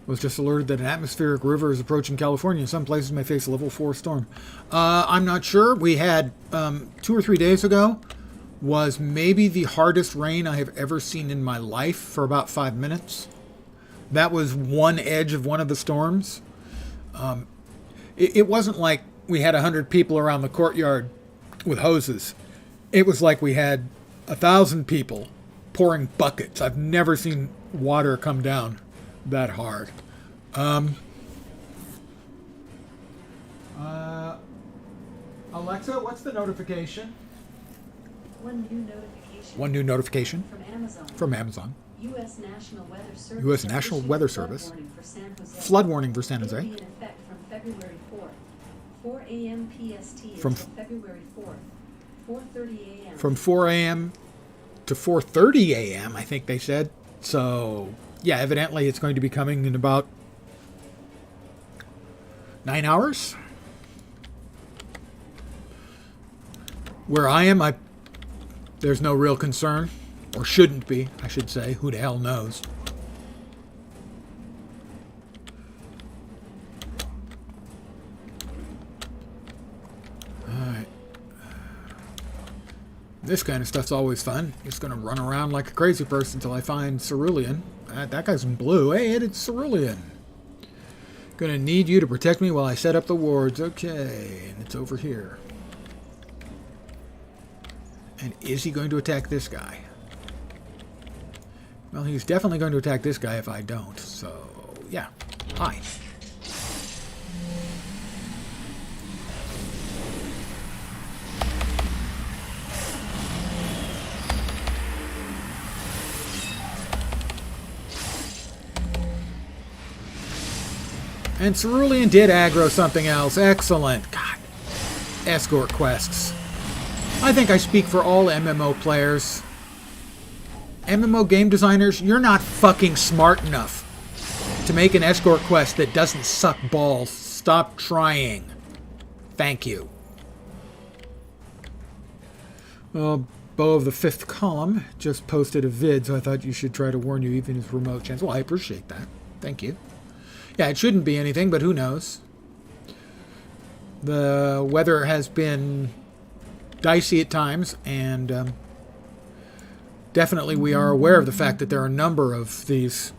Was just alerted that an atmospheric river is approaching California. Some places may face a level 4 storm. I'm not sure. We had 2 or 3 days ago was maybe the hardest rain I have ever seen in my life for about 5 minutes. That was one edge of one of the storms. It wasn't like we had 100 people around the courtyard with hoses. It was like we had 1,000 people pouring buckets. I've never seen water come down that hard. Alexa, what's the notification? One new notification. From Amazon. U.S. National Weather Service. U.S. National Weather Service. Flood warning for San Jose. Will be in effect from February 4th. 4 a.m. PST From until February 4th. 4:30 a.m. From 4 a.m. to 4:30 a.m. I think they said. So yeah, evidently it's going to be coming in about 9 hours. Where I am, there's no real concern, or shouldn't be, I should say. Who the hell knows? Alright. This kind of stuff's always fun. Just gonna run around like a crazy person until I find Cerulean. That guy's in blue. Hey, it's Cerulean. Gonna need you to protect me while I set up the wards. Okay, and it's over here. And is he going to attack this guy? Well, he's definitely going to attack this guy if I don't. So, yeah. Hi. And Cerulean did aggro something else. Excellent. God. Escort quests. I think I speak for all MMO players. MMO game designers, you're not fucking smart enough to make an escort quest that doesn't suck balls. Stop trying. Thank you. Well, Beau of the Fifth Column just posted a vid, so I thought you should try to warn you even if remote chance. Well, I appreciate that. Thank you. Yeah, it shouldn't be anything, but who knows? The weather has been dicey at times, and definitely we are aware of the fact that there are a number of these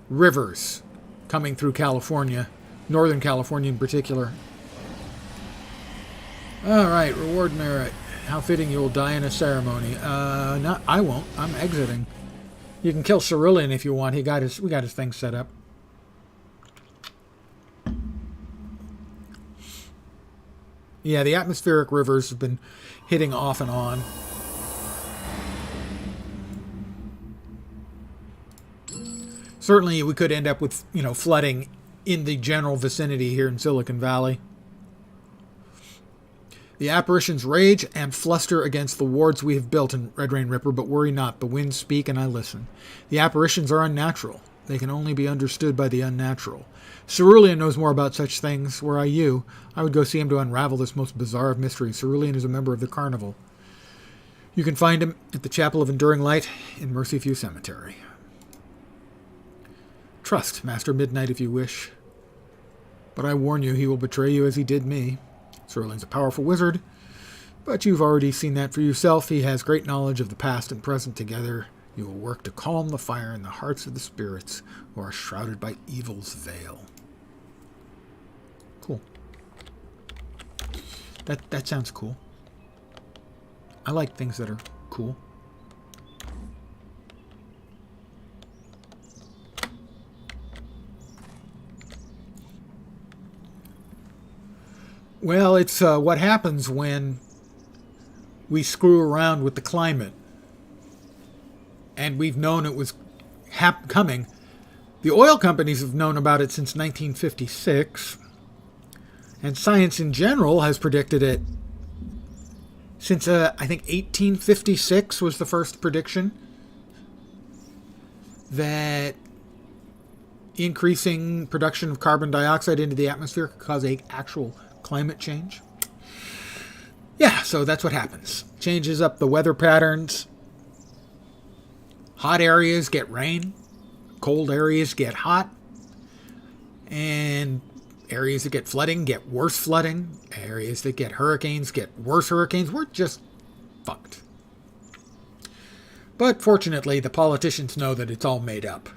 rivers coming through California, Northern California in particular. All right, reward merit. How fitting you will die in a ceremony. No, I won't. I'm exiting. You can kill Cerulean if you want. We got his thing set up. Yeah, the atmospheric rivers have been hitting off and on. Certainly, we could end up with, flooding in the general vicinity here in Silicon Valley. The apparitions rage and fluster against the wards we have built in Red Rain Ripper, but worry not, the winds speak and I listen. The apparitions are unnatural. They can only be understood by the unnatural. Cerulean knows more about such things. Were I you, I would go see him to unravel this most bizarre of mysteries. Cerulean is a member of the Carnival. You can find him at the Chapel of Enduring Light in Mercyview Cemetery. Trust Master Midnight if you wish. But I warn you, he will betray you as he did me. Cerulean's a powerful wizard, but you've already seen that for yourself. He has great knowledge of the past and present. Together, you will work to calm the fire in the hearts of the spirits who are shrouded by evil's veil. Cool. That sounds cool. I like things that are cool. Well, it's what happens when we screw around with the climate. And we've known it was coming. The oil companies have known about it since 1956. And science in general has predicted it since, I think, 1856 was the first prediction that increasing production of carbon dioxide into the atmosphere could cause an actual climate change. Yeah, so that's what happens. Changes up the weather patterns. Hot areas get rain. Cold areas get hot. And areas that get flooding get worse flooding. Areas that get hurricanes get worse hurricanes. We're just fucked. But fortunately, the politicians know that it's all made up.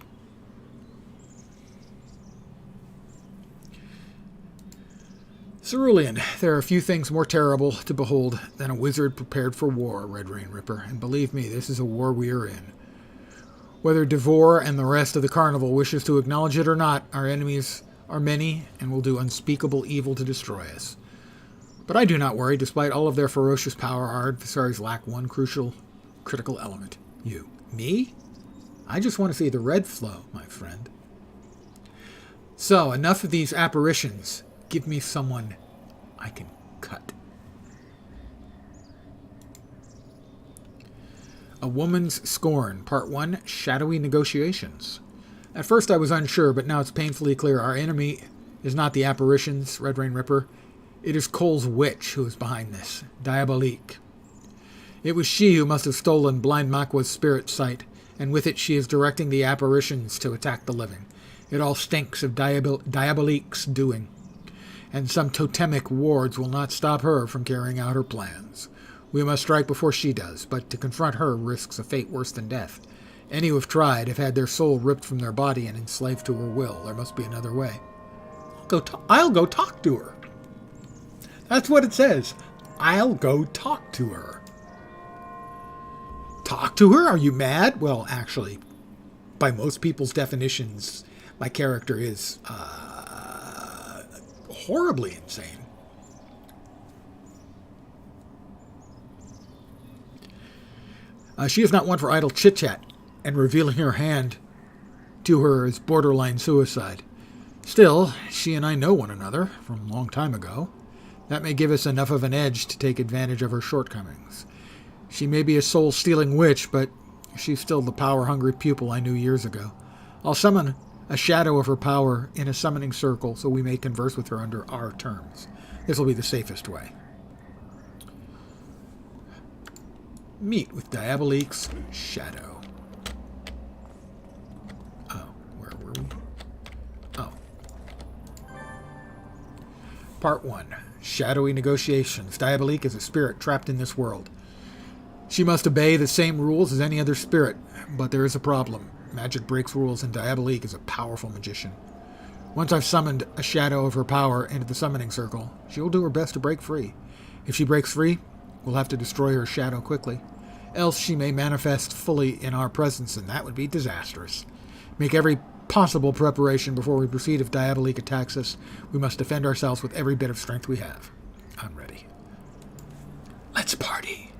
Cerulean, there are few things more terrible to behold than a wizard prepared for war, Red Rain Ripper, and believe me, this is a war we are in. Whether Devore and the rest of the Carnival wishes to acknowledge it or not, our enemies are many and will do unspeakable evil to destroy us. But I do not worry. Despite all of their ferocious power, our adversaries lack one critical element. You. Me? I just want to see the red flow, my friend. So, enough of these apparitions. Give me someone I can cut. A Woman's Scorn, Part 1, Shadowy Negotiations. At first I was unsure, but now it's painfully clear our enemy is not the apparitions, Red Rain Ripper. It is Cole's witch who is behind this, Diabolique. It was she who must have stolen Blind Makwa's spirit sight, and with it she is directing the apparitions to attack the living. It all stinks of Diabolique's doing. And some totemic wards will not stop her from carrying out her plans. We must strike before she does, but to confront her risks a fate worse than death. Any who have tried have had their soul ripped from their body and enslaved to her will. There must be another way. I'll go talk to her. That's what it says. I'll go talk to her. Talk to her? Are you mad? Well, actually, by most people's definitions, my character is horribly insane. She is not one for idle chit-chat, and revealing her hand to her is borderline suicide. Still, she and I know one another from a long time ago. That may give us enough of an edge to take advantage of her shortcomings. She may be a soul-stealing witch, but she's still the power-hungry pupil I knew years ago. I'll summon a shadow of her power in a summoning circle so we may converse with her under our terms. This will be the safest way. Meet with Diabolique's shadow. Oh, where were we? Oh. Part 1. Shadowy Negotiations. Diabolique is a spirit trapped in this world. She must obey the same rules as any other spirit, but there is a problem. Magic breaks rules, and Diabolique is a powerful magician. Once I've summoned a shadow of her power into the summoning circle, she will do her best to break free. If she breaks free, we'll have to destroy her shadow quickly. else she may manifest fully in our presence, and that would be disastrous. Make every possible preparation before we proceed. If Diabolique attacks us, we must defend ourselves with every bit of strength we have. I'm ready. Let's party.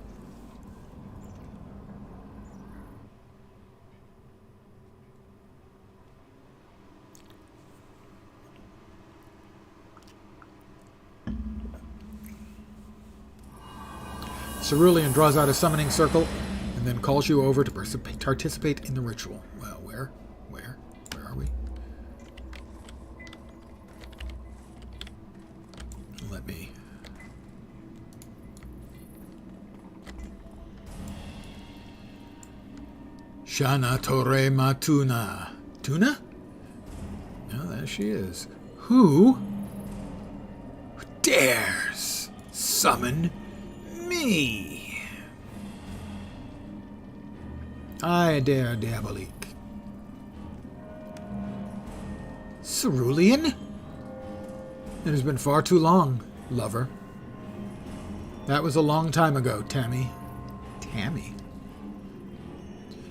Cerulean draws out a summoning circle and then calls you over to participate in the ritual. Well, where are we? Let me... Shana Torre Matuna. Tuna? No, there she is. Who dares summon me? I dare Diabolique. Cerulean? It has been far too long, lover. That was a long time ago, Tammy. Tammy?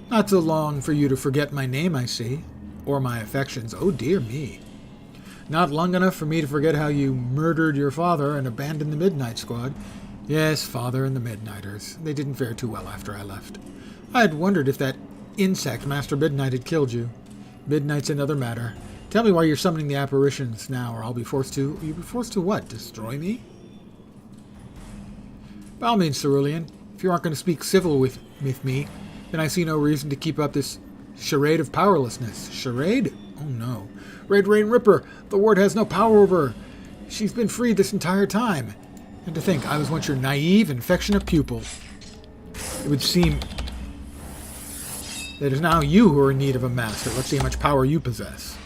Not so long for you to forget my name, I see. Or my affections. Oh, dear me. Not long enough for me to forget how you murdered your father and abandoned the Midnight Squad. Yes, father and the Midnighters. They didn't fare too well after I left. I had wondered if that insect, Master Midnight, had killed you. Midnight's another matter. Tell me why you're summoning the apparitions now, or I'll be forced to... You'll be forced to what? Destroy me? By all means, Cerulean. If you aren't going to speak civil with me, then I see no reason to keep up this charade of powerlessness. Charade? Oh no. Red Rain Ripper! The Ward has no power over her. She's been freed this entire time. And to think, I was once your naive, affectionate pupil. It would seem that it is now you who are in need of a master. Let's see how much power you possess.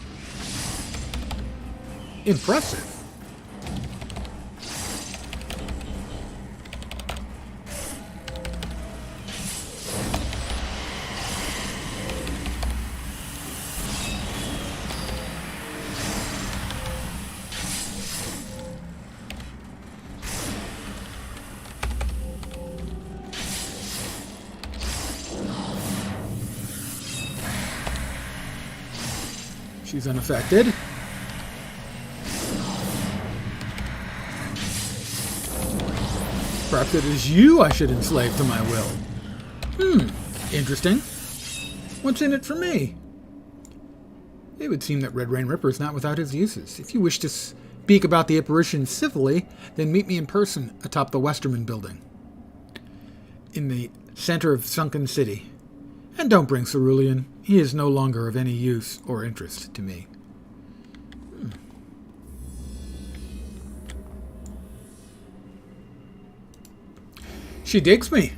Impressive. She's unaffected. Perhaps it is you I should enslave to my will. Interesting. What's in it for me? It would seem that Red Rain Ripper is not without his uses. If you wish to speak about the apparition civilly, then meet me in person atop the Westerman building, in the center of Sunken City. And don't bring Cerulean. He is no longer of any use or interest to me. She digs me.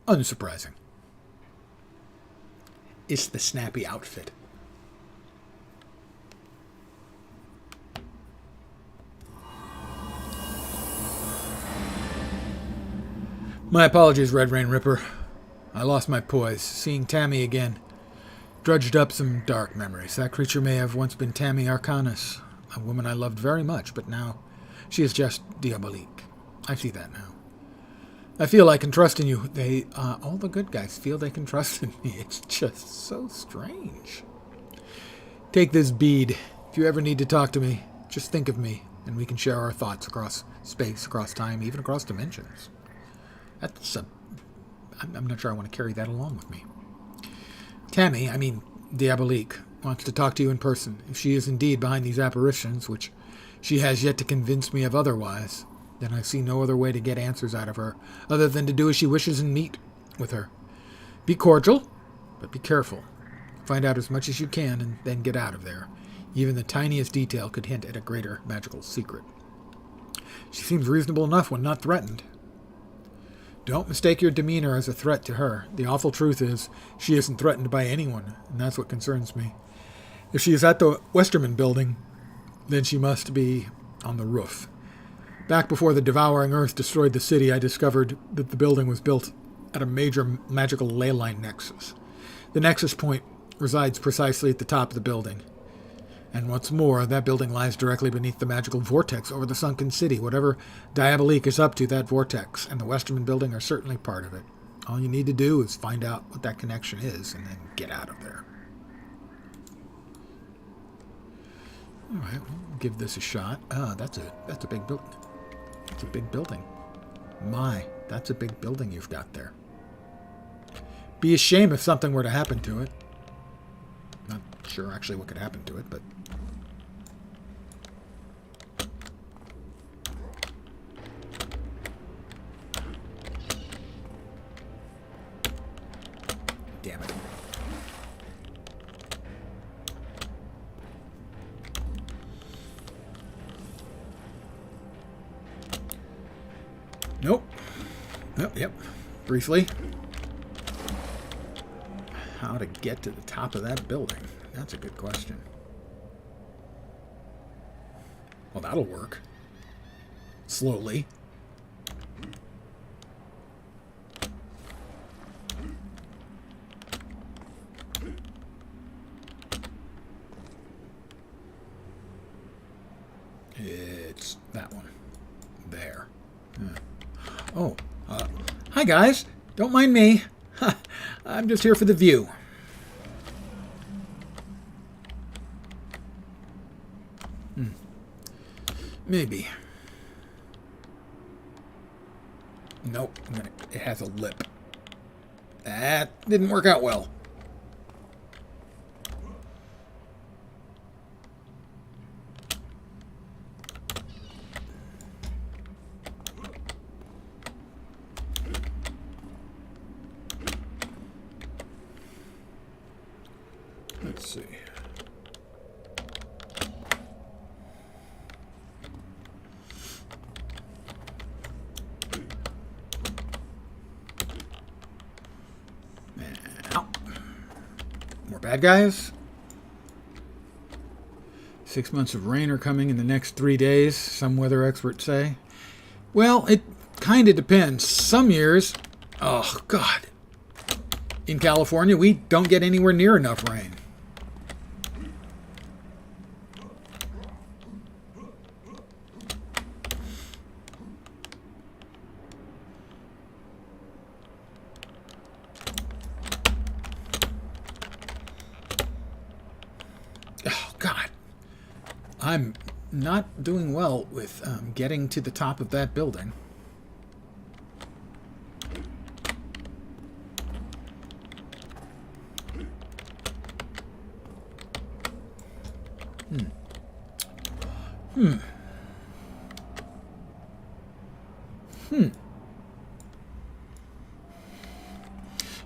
Unsurprising. It's the snappy outfit. My apologies, Red Rain Ripper. I lost my poise. Seeing Tammy again drudged up some dark memories. That creature may have once been Tammy Arcanus, a woman I loved very much, but now she is just Diabolique. I see that now. I feel I can trust in you. All the good guys feel they can trust in me. It's just so strange. Take this bead. If you ever need to talk to me, just think of me, and we can share our thoughts across space, across time, even across dimensions. I'm not sure I want to carry that along with me. Tammy, Diabolique, wants to talk to you in person. If she is indeed behind these apparitions, which she has yet to convince me of otherwise, then I see no other way to get answers out of her, other than to do as she wishes and meet with her. Be cordial, but be careful. Find out as much as you can, and then get out of there. Even the tiniest detail could hint at a greater magical secret. She seems reasonable enough when not threatened. Don't mistake your demeanor as a threat to her. The awful truth is, she isn't threatened by anyone, and that's what concerns me. If she is at the Westerman building, then she must be on the roof. Back before the devouring earth destroyed the city, I discovered that the building was built at a major magical ley line nexus. The nexus point resides precisely at the top of the building. And what's more, that building lies directly beneath the magical vortex over the sunken city. Whatever Diabolique is up to, that vortex and the Westerman building are certainly part of it. All you need to do is find out what that connection is and then get out of there. All right, we'll give this a shot. That's a big building. That's a big building. My, that's a big building you've got there. Be a shame if something were to happen to it. Not sure actually what could happen to it, but... Damn it. Nope. Nope, yep. Briefly. How to get to the top of that building? That's a good question. Well, that'll work. Slowly. It's that one. There. Oh, hi guys. Don't mind me. I'm just here for the view. Maybe. Nope. It has a lip. That didn't work out well. Let's see. Now, more bad guys. 6 months of rain are coming in the next 3 days, some weather experts say. Well, it kind of depends. Some years, oh God, in California, we don't get anywhere near enough rain. I'm not doing well with getting to the top of that building.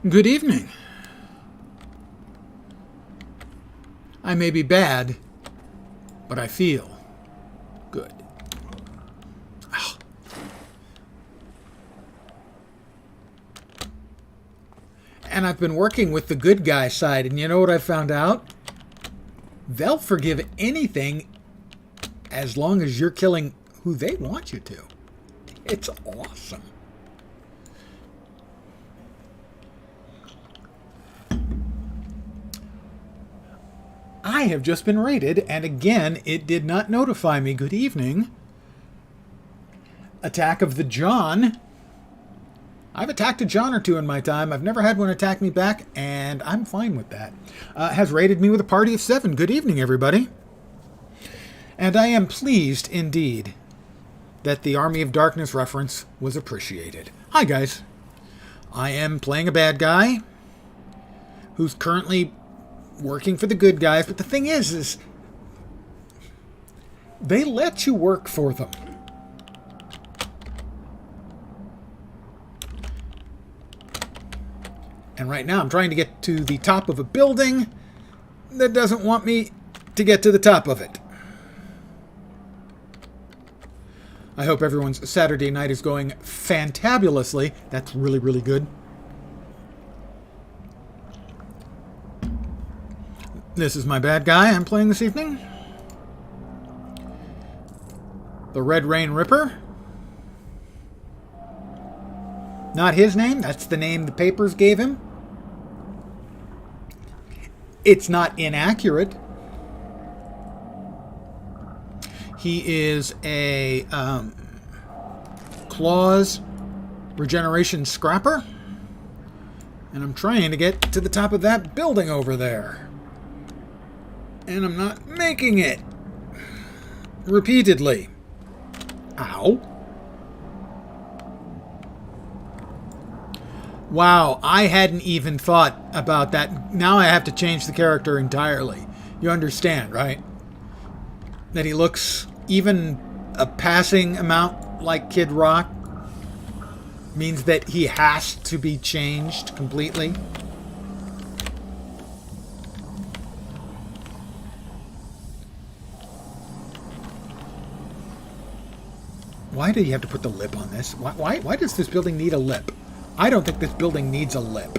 Good evening. I may be bad, but I feel good. Oh. And I've been working with the good guy side, and you know what I found out? They'll forgive anything as long as you're killing who they want you to. It's awesome. I have just been raided, and again, it did not notify me. Good evening. Attack of the John. I've attacked a John or two in my time. I've never had one attack me back, and I'm fine with that. Has raided me with a party of 7. Good evening, everybody. And I am pleased, indeed, that the Army of Darkness reference was appreciated. Hi, guys. I am playing a bad guy who's currently working for the good guys, but the thing is they let you work for them. And right now I'm trying to get to the top of a building that doesn't want me to get to the top of it. I hope everyone's Saturday night is going fantabulously. That's really, really good. This is my bad guy I'm playing this evening. The Red Rain Ripper. Not his name. That's the name the papers gave him. It's not inaccurate. He is a claws regeneration scrapper. And I'm trying to get to the top of that building over there. And I'm not making it. Repeatedly. Ow. Wow, I hadn't even thought about that. Now I have to change the character entirely. You understand, right? That he looks even a passing amount like Kid Rock means that he has to be changed completely. Why do you have to put the lip on this? Why does this building need a lip? I don't think this building needs a lip.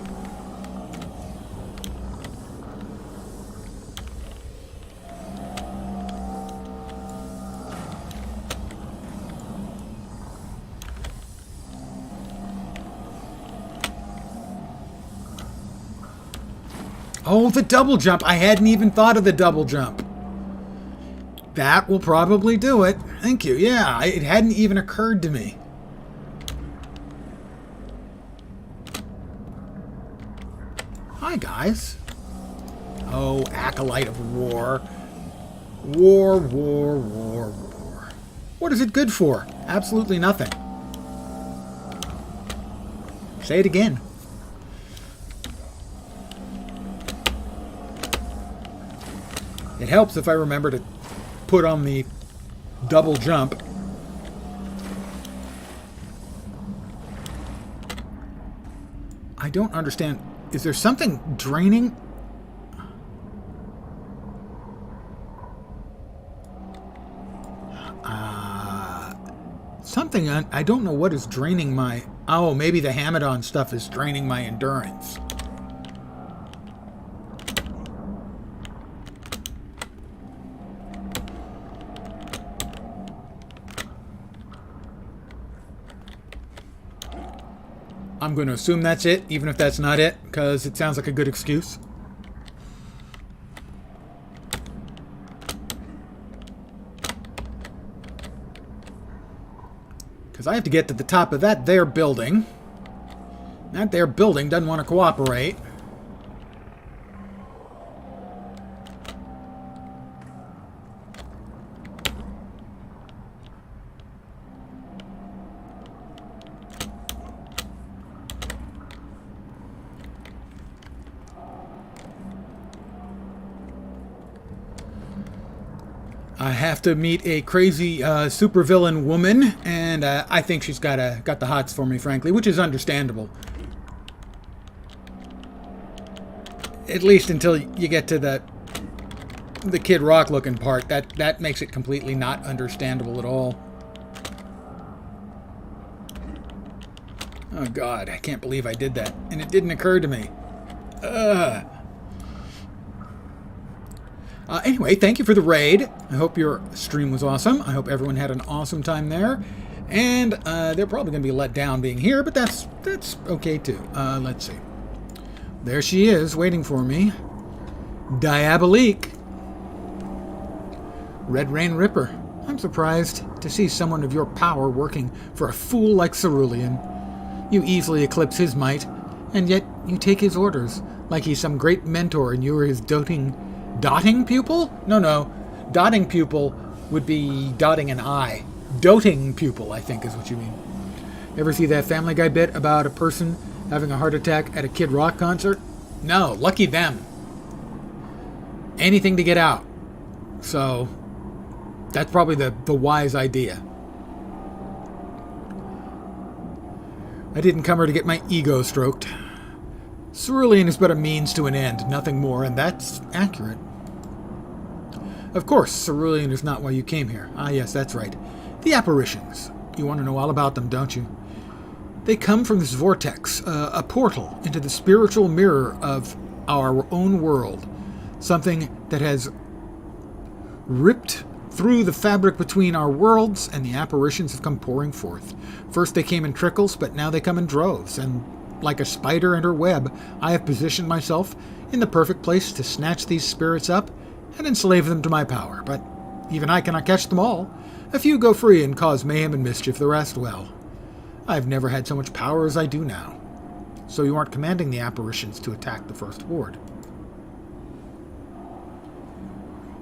Oh, the double jump. I hadn't even thought of the double jump. That will probably do it. Thank you. Yeah, it hadn't even occurred to me. Hi, guys. Oh, acolyte of war. War, war, war, war. What is it good for? Absolutely nothing. Say it again. It helps if I remember to put on the double jump. I don't understand. Is there something draining? Something, I don't know what is draining my... Oh, maybe the Hamadon stuff is draining my endurance. I'm going to assume that's it, even if that's not it, because it sounds like a good excuse. Because I have to get to the top of that there building. That there building doesn't want to cooperate. I have to meet a crazy supervillain woman, and I think she's got the hots for me, frankly, which is understandable. At least until you get to the Kid Rock looking part. That makes it completely not understandable at all. Oh God, I can't believe I did that, and it didn't occur to me. Anyway, thank you for the raid. I hope your stream was awesome. I hope everyone had an awesome time there. And they're probably going to be let down being here, but that's okay too. Let's see. There she is, waiting for me. Diabolique. Red Rain Ripper. I'm surprised to see someone of your power working for a fool like Cerulean. You easily eclipse his might, and yet you take his orders, like he's some great mentor and you are his dotting pupil? No. Dotting pupil would be dotting an I. Doting pupil, I think, is what you mean. Ever see that Family Guy bit about a person having a heart attack at a Kid Rock concert? No, lucky them. Anything to get out. So, that's probably the wise idea. I didn't come here to get my ego stroked. Cerulean is but a means to an end, nothing more, and that's accurate. Of course, Cerulean is not why you came here. Ah, yes, that's right. The apparitions. You want to know all about them, don't you? They come from this vortex, a portal into the spiritual mirror of our own world. Something that has ripped through the fabric between our worlds, and the apparitions have come pouring forth. First they came in trickles, but now they come in droves, and like a spider in her web, I have positioned myself in the perfect place to snatch these spirits up and enslave them to my power. But Even I cannot catch them all. A few go free and cause mayhem and mischief, the rest, well, I've never had so much power as I do now. So you aren't commanding the apparitions to attack the First Ward.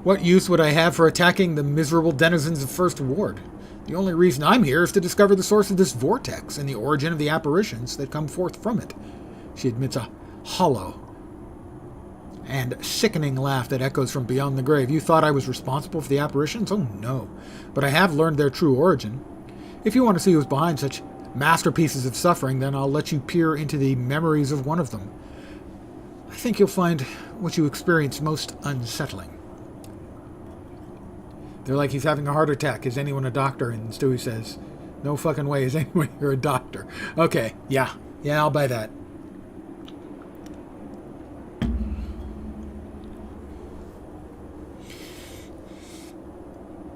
What use would I have for attacking the miserable denizens of First Ward? The only reason I'm here is to discover the source of this vortex and the origin of the apparitions that come forth from it. She emits a hollow and sickening laugh that echoes from beyond the grave. You thought I was responsible for the apparitions? Oh no. But I have learned their true origin. If you want to see who's behind such masterpieces of suffering, then I'll let you peer into the memories of one of them. I think you'll find what you experience most unsettling. They're like, he's having a heart attack. Is anyone a doctor? And Stewie says, no fucking way is anyone here a doctor. Okay, yeah, I'll buy that.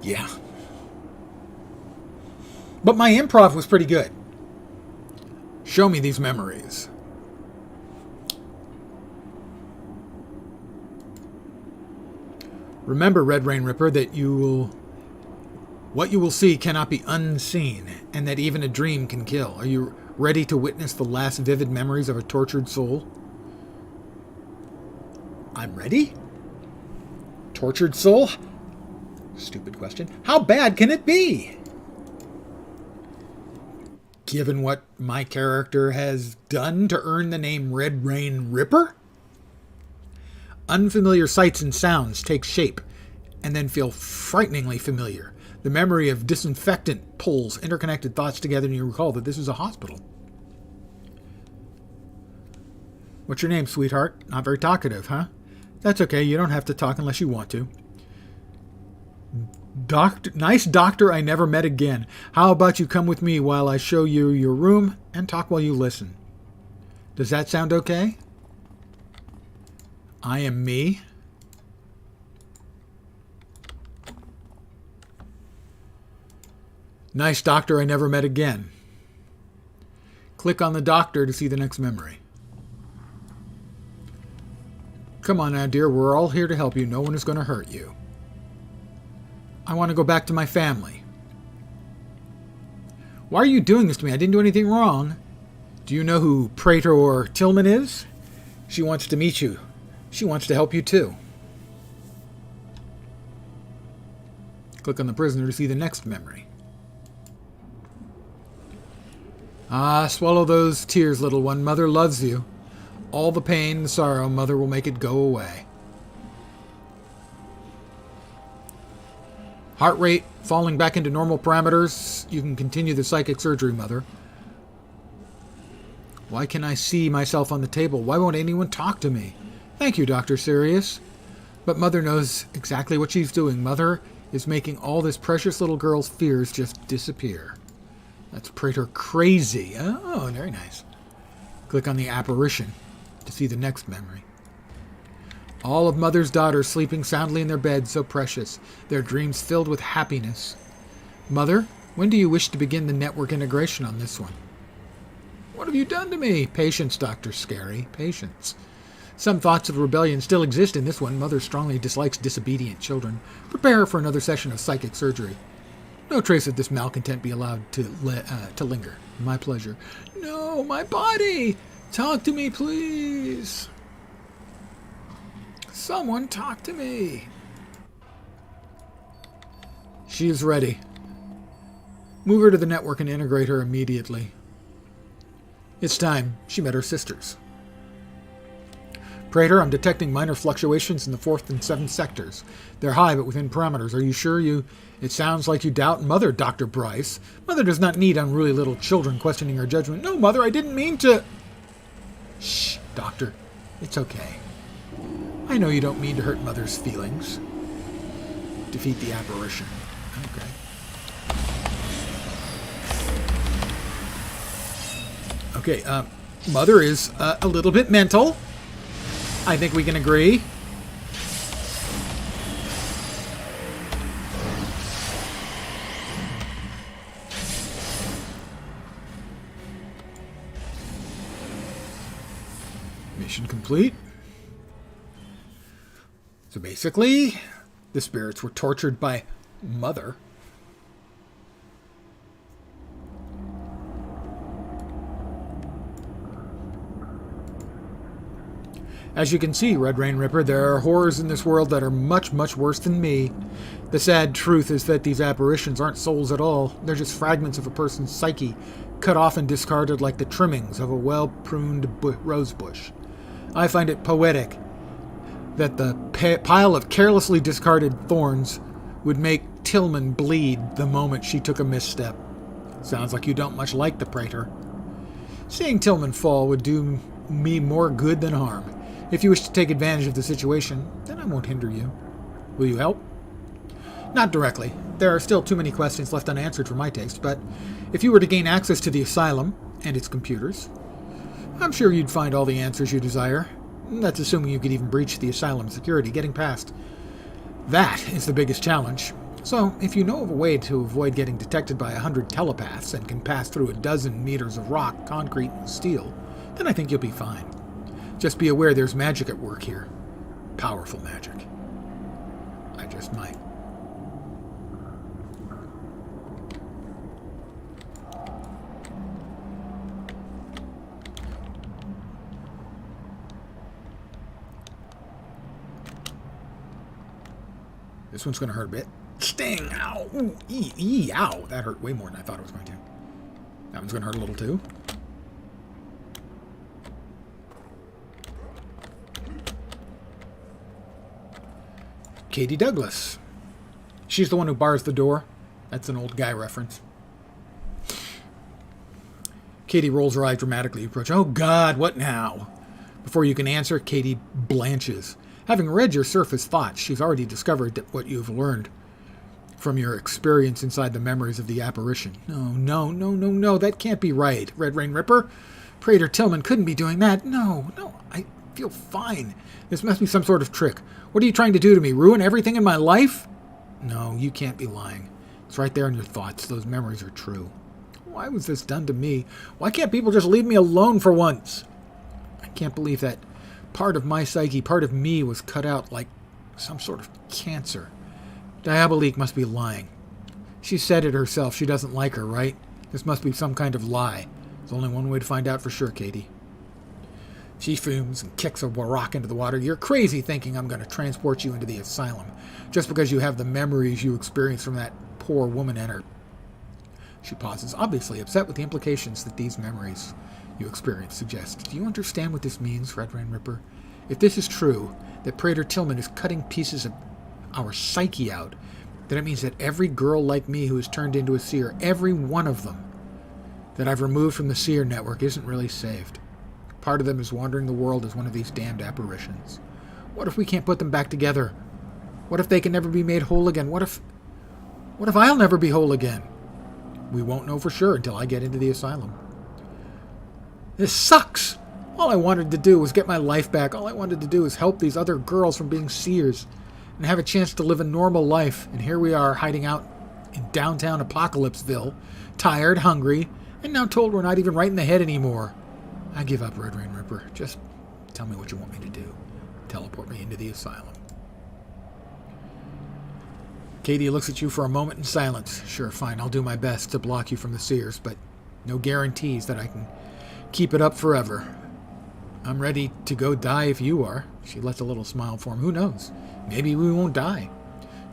Yeah. But my improv was pretty good. Show me these memories. Remember, Red Rain Ripper, that what you will see cannot be unseen, and that even a dream can kill. Are you ready to witness the last vivid memories of a tortured soul? I'm ready? Tortured soul? Stupid question. How bad can it be? Given what my character has done to earn the name Red Rain Ripper? Unfamiliar sights and sounds take shape and then feel frighteningly familiar. The memory of disinfectant pulls interconnected thoughts together, and you recall that this is a hospital. What's your name, sweetheart? Not very talkative, huh? That's okay. You don't have to talk unless you want to. Nice doctor I never met again. How about you come with me while I show you your room and talk while you listen? Does that sound okay? I am me. Nice doctor I never met again. Click on the doctor to see the next memory. Come on now, dear. We're all here to help you. No one is going to hurt you. I want to go back to my family. Why are you doing this to me? I didn't do anything wrong. Do you know who Praetor Tillman is? She wants to meet you. She wants to help you too. Click on the prisoner to see the next memory. Ah, swallow those tears, little one. Mother loves you. All the pain and sorrow, Mother will make it go away. Heart rate falling back into normal parameters. You can continue the psychic surgery, Mother. Why can I see myself on the table? Why won't anyone talk to me? Thank you, Dr. Sirius. But Mother knows exactly what she's doing. Mother is making all this precious little girl's fears just disappear. That's Praetor crazy. Oh, very nice. Click on the apparition to see the next memory. All of Mother's daughters sleeping soundly in their beds, so precious, their dreams filled with happiness. Mother, when do you wish to begin the network integration on this one? What have you done to me? Patience, Dr. Scary, patience. Some thoughts of rebellion still exist in this one. Mother strongly dislikes disobedient children. Prepare for another session of psychic surgery. No trace of this malcontent be allowed to linger. My pleasure. No, my body! Talk to me, please. Someone talk to me. She is ready. Move her to the network and integrate her immediately. It's time. She met her sisters. Praetor, I'm detecting minor fluctuations in the 4th and 7th sectors. They're high, but within parameters. Are you sure It sounds like you doubt Mother, Dr. Bryce. Mother does not need unruly little children questioning her judgment. No, Mother, I didn't mean to... Shh, Doctor. It's okay. I know you don't mean to hurt Mother's feelings. Defeat the apparition. Okay. Okay, Mother is a little bit mental. I think we can agree. Mission complete. So basically, the spirits were tortured by mother. As you can see, Red Rain Ripper, there are horrors in this world that are much, much worse than me. The sad truth is that these apparitions aren't souls at all. They're just fragments of a person's psyche, cut off and discarded like the trimmings of a well-pruned rose bush. I find it poetic that the pile of carelessly discarded thorns would make Tillman bleed the moment she took a misstep. Sounds like you don't much like the praetor. Seeing Tillman fall would do me more good than harm. If you wish to take advantage of the situation, then I won't hinder you. Will you help? Not directly. There are still too many questions left unanswered for my taste, but if you were to gain access to the asylum and its computers, I'm sure you'd find all the answers you desire. That's assuming you could even breach the asylum security. Getting past that is the biggest challenge. So, if you know of a way to avoid getting detected by 100 telepaths and can pass through a dozen meters of rock, concrete, and steel, then I think you'll be fine. Just be aware there's magic at work here. Powerful magic. I just might. This one's going to hurt a bit. Sting! Ow! Ooh, ow! That hurt way more than I thought it was going to. That one's going to hurt a little too. Katie Douglas. She's the one who bars the door. That's an old guy reference. Katie rolls her eyes dramatically. Approach. Oh God, what now? Before you can answer, Katie blanches. Having read your surface thoughts, she's already discovered that what you've learned from your experience inside the memories of the apparition. No, that can't be right. Red Rain Ripper? Praetor Tillman couldn't be doing that. No, I feel fine. This must be some sort of trick. What are you trying to do to me? Ruin everything in my life? No, you can't be lying. It's right there in your thoughts. Those memories are true. Why was this done to me? Why can't people just leave me alone for once? I can't believe that part of my psyche, part of me was cut out like some sort of cancer. Diabolique must be lying. She said it herself. She doesn't like her, right? This must be some kind of lie. There's only one way to find out for sure, Katie. She fumes and kicks a rock into the water. You're crazy thinking I'm going to transport you into the asylum just because you have the memories you experienced from that poor woman and her. She pauses, obviously upset with the implications that these memories you experienced suggest. Do you understand what this means, Red Rain Ripper? If this is true, that Praetor Tillman is cutting pieces of our psyche out, then it means that every girl like me who is turned into a seer, every one of them that I've removed from the seer network isn't really saved. Part of them is wandering the world as one of these damned apparitions. What if we can't put them back together? What if they can never be made whole again? What if I'll never be whole again? We won't know for sure until I get into the asylum. This sucks! All I wanted to do was get my life back. All I wanted to do was help these other girls from being seers and have a chance to live a normal life. And here we are, hiding out in downtown Apocalypseville, tired, hungry, and now told we're not even right in the head anymore. I give up, Red Rain Ripper. Just tell me what you want me to do. Teleport me into the asylum. Katie looks at you for a moment in silence. Sure, fine, I'll do my best to block you from the seers, but no guarantees that I can keep it up forever. I'm ready to go die if you are. She lets a little smile form. Who knows? Maybe we won't die.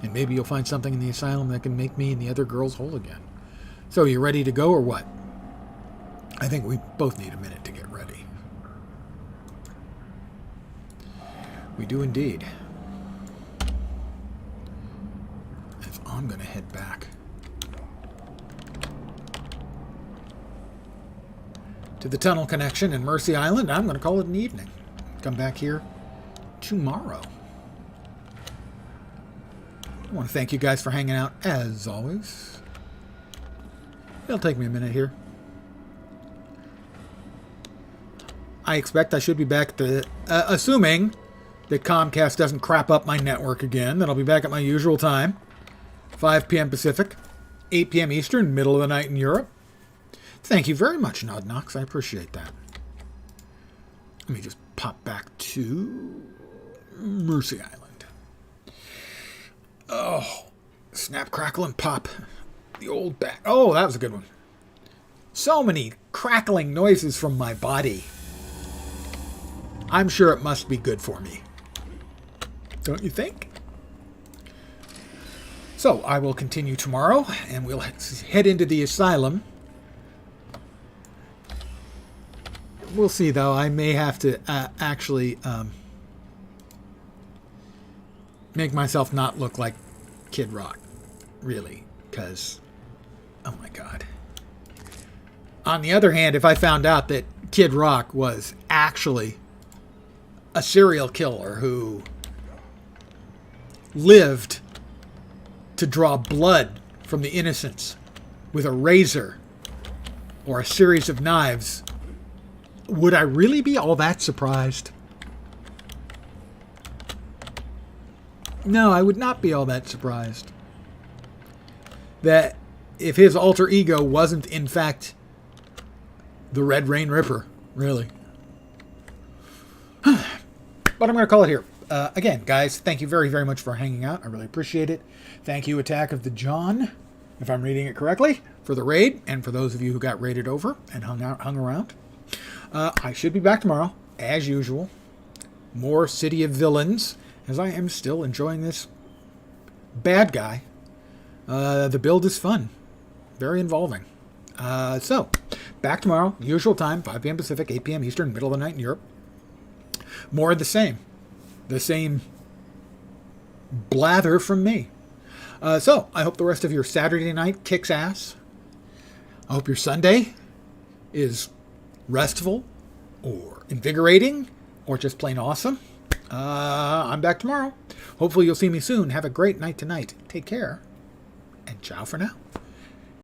And maybe you'll find something in the asylum that can make me and the other girls whole again. So, you ready to go or what? I think we both need a minute to get ready. We do indeed. If I'm going to head back to the tunnel connection in Mercy Island, I'm going to call it an evening. Come back here tomorrow. I want to thank you guys for hanging out, as always. It'll take me a minute here. I expect I should be back to, assuming that Comcast doesn't crap up my network again, then I'll be back at my usual time. 5 p.m. Pacific, 8 p.m. Eastern, middle of the night in Europe. Thank you very much, Nodnox. I appreciate that. Let me just pop back to Mercy Island. Oh, Snap, crackle, and pop. The old bat. Oh, that was a good one. So many crackling noises from my body. I'm sure it must be good for me. Don't you think? So, I will continue tomorrow, and we'll head into the asylum. We'll see, though. I may have to actually make myself not look like Kid Rock. Really. Because, oh my God. On the other hand, if I found out that Kid Rock was actually a serial killer who lived to draw blood from the innocents with a razor or a series of knives, would I really be all that surprised? No, I would not be all that surprised. That if his alter ego wasn't, in fact, the Red Rain Ripper, really. But I'm going to call it here. Again, guys, thank you very, very much for hanging out. I really appreciate it. Thank you, Attack of the John, if I'm reading it correctly, for the raid, and for those of you who got raided over and hung around. I should be back tomorrow, as usual. More City of Villains, as I am still enjoying this bad guy. The build is fun. Very involving. So, back tomorrow, usual time, 5 p.m. Pacific, 8 p.m. Eastern, middle of the night in Europe. More of the same. The same blather from me. So, I hope the rest of your Saturday night kicks ass. I hope your Sunday is restful or invigorating or just plain awesome. I'm back tomorrow. Hopefully you'll see me soon. Have a great night tonight. Take care. And ciao for now.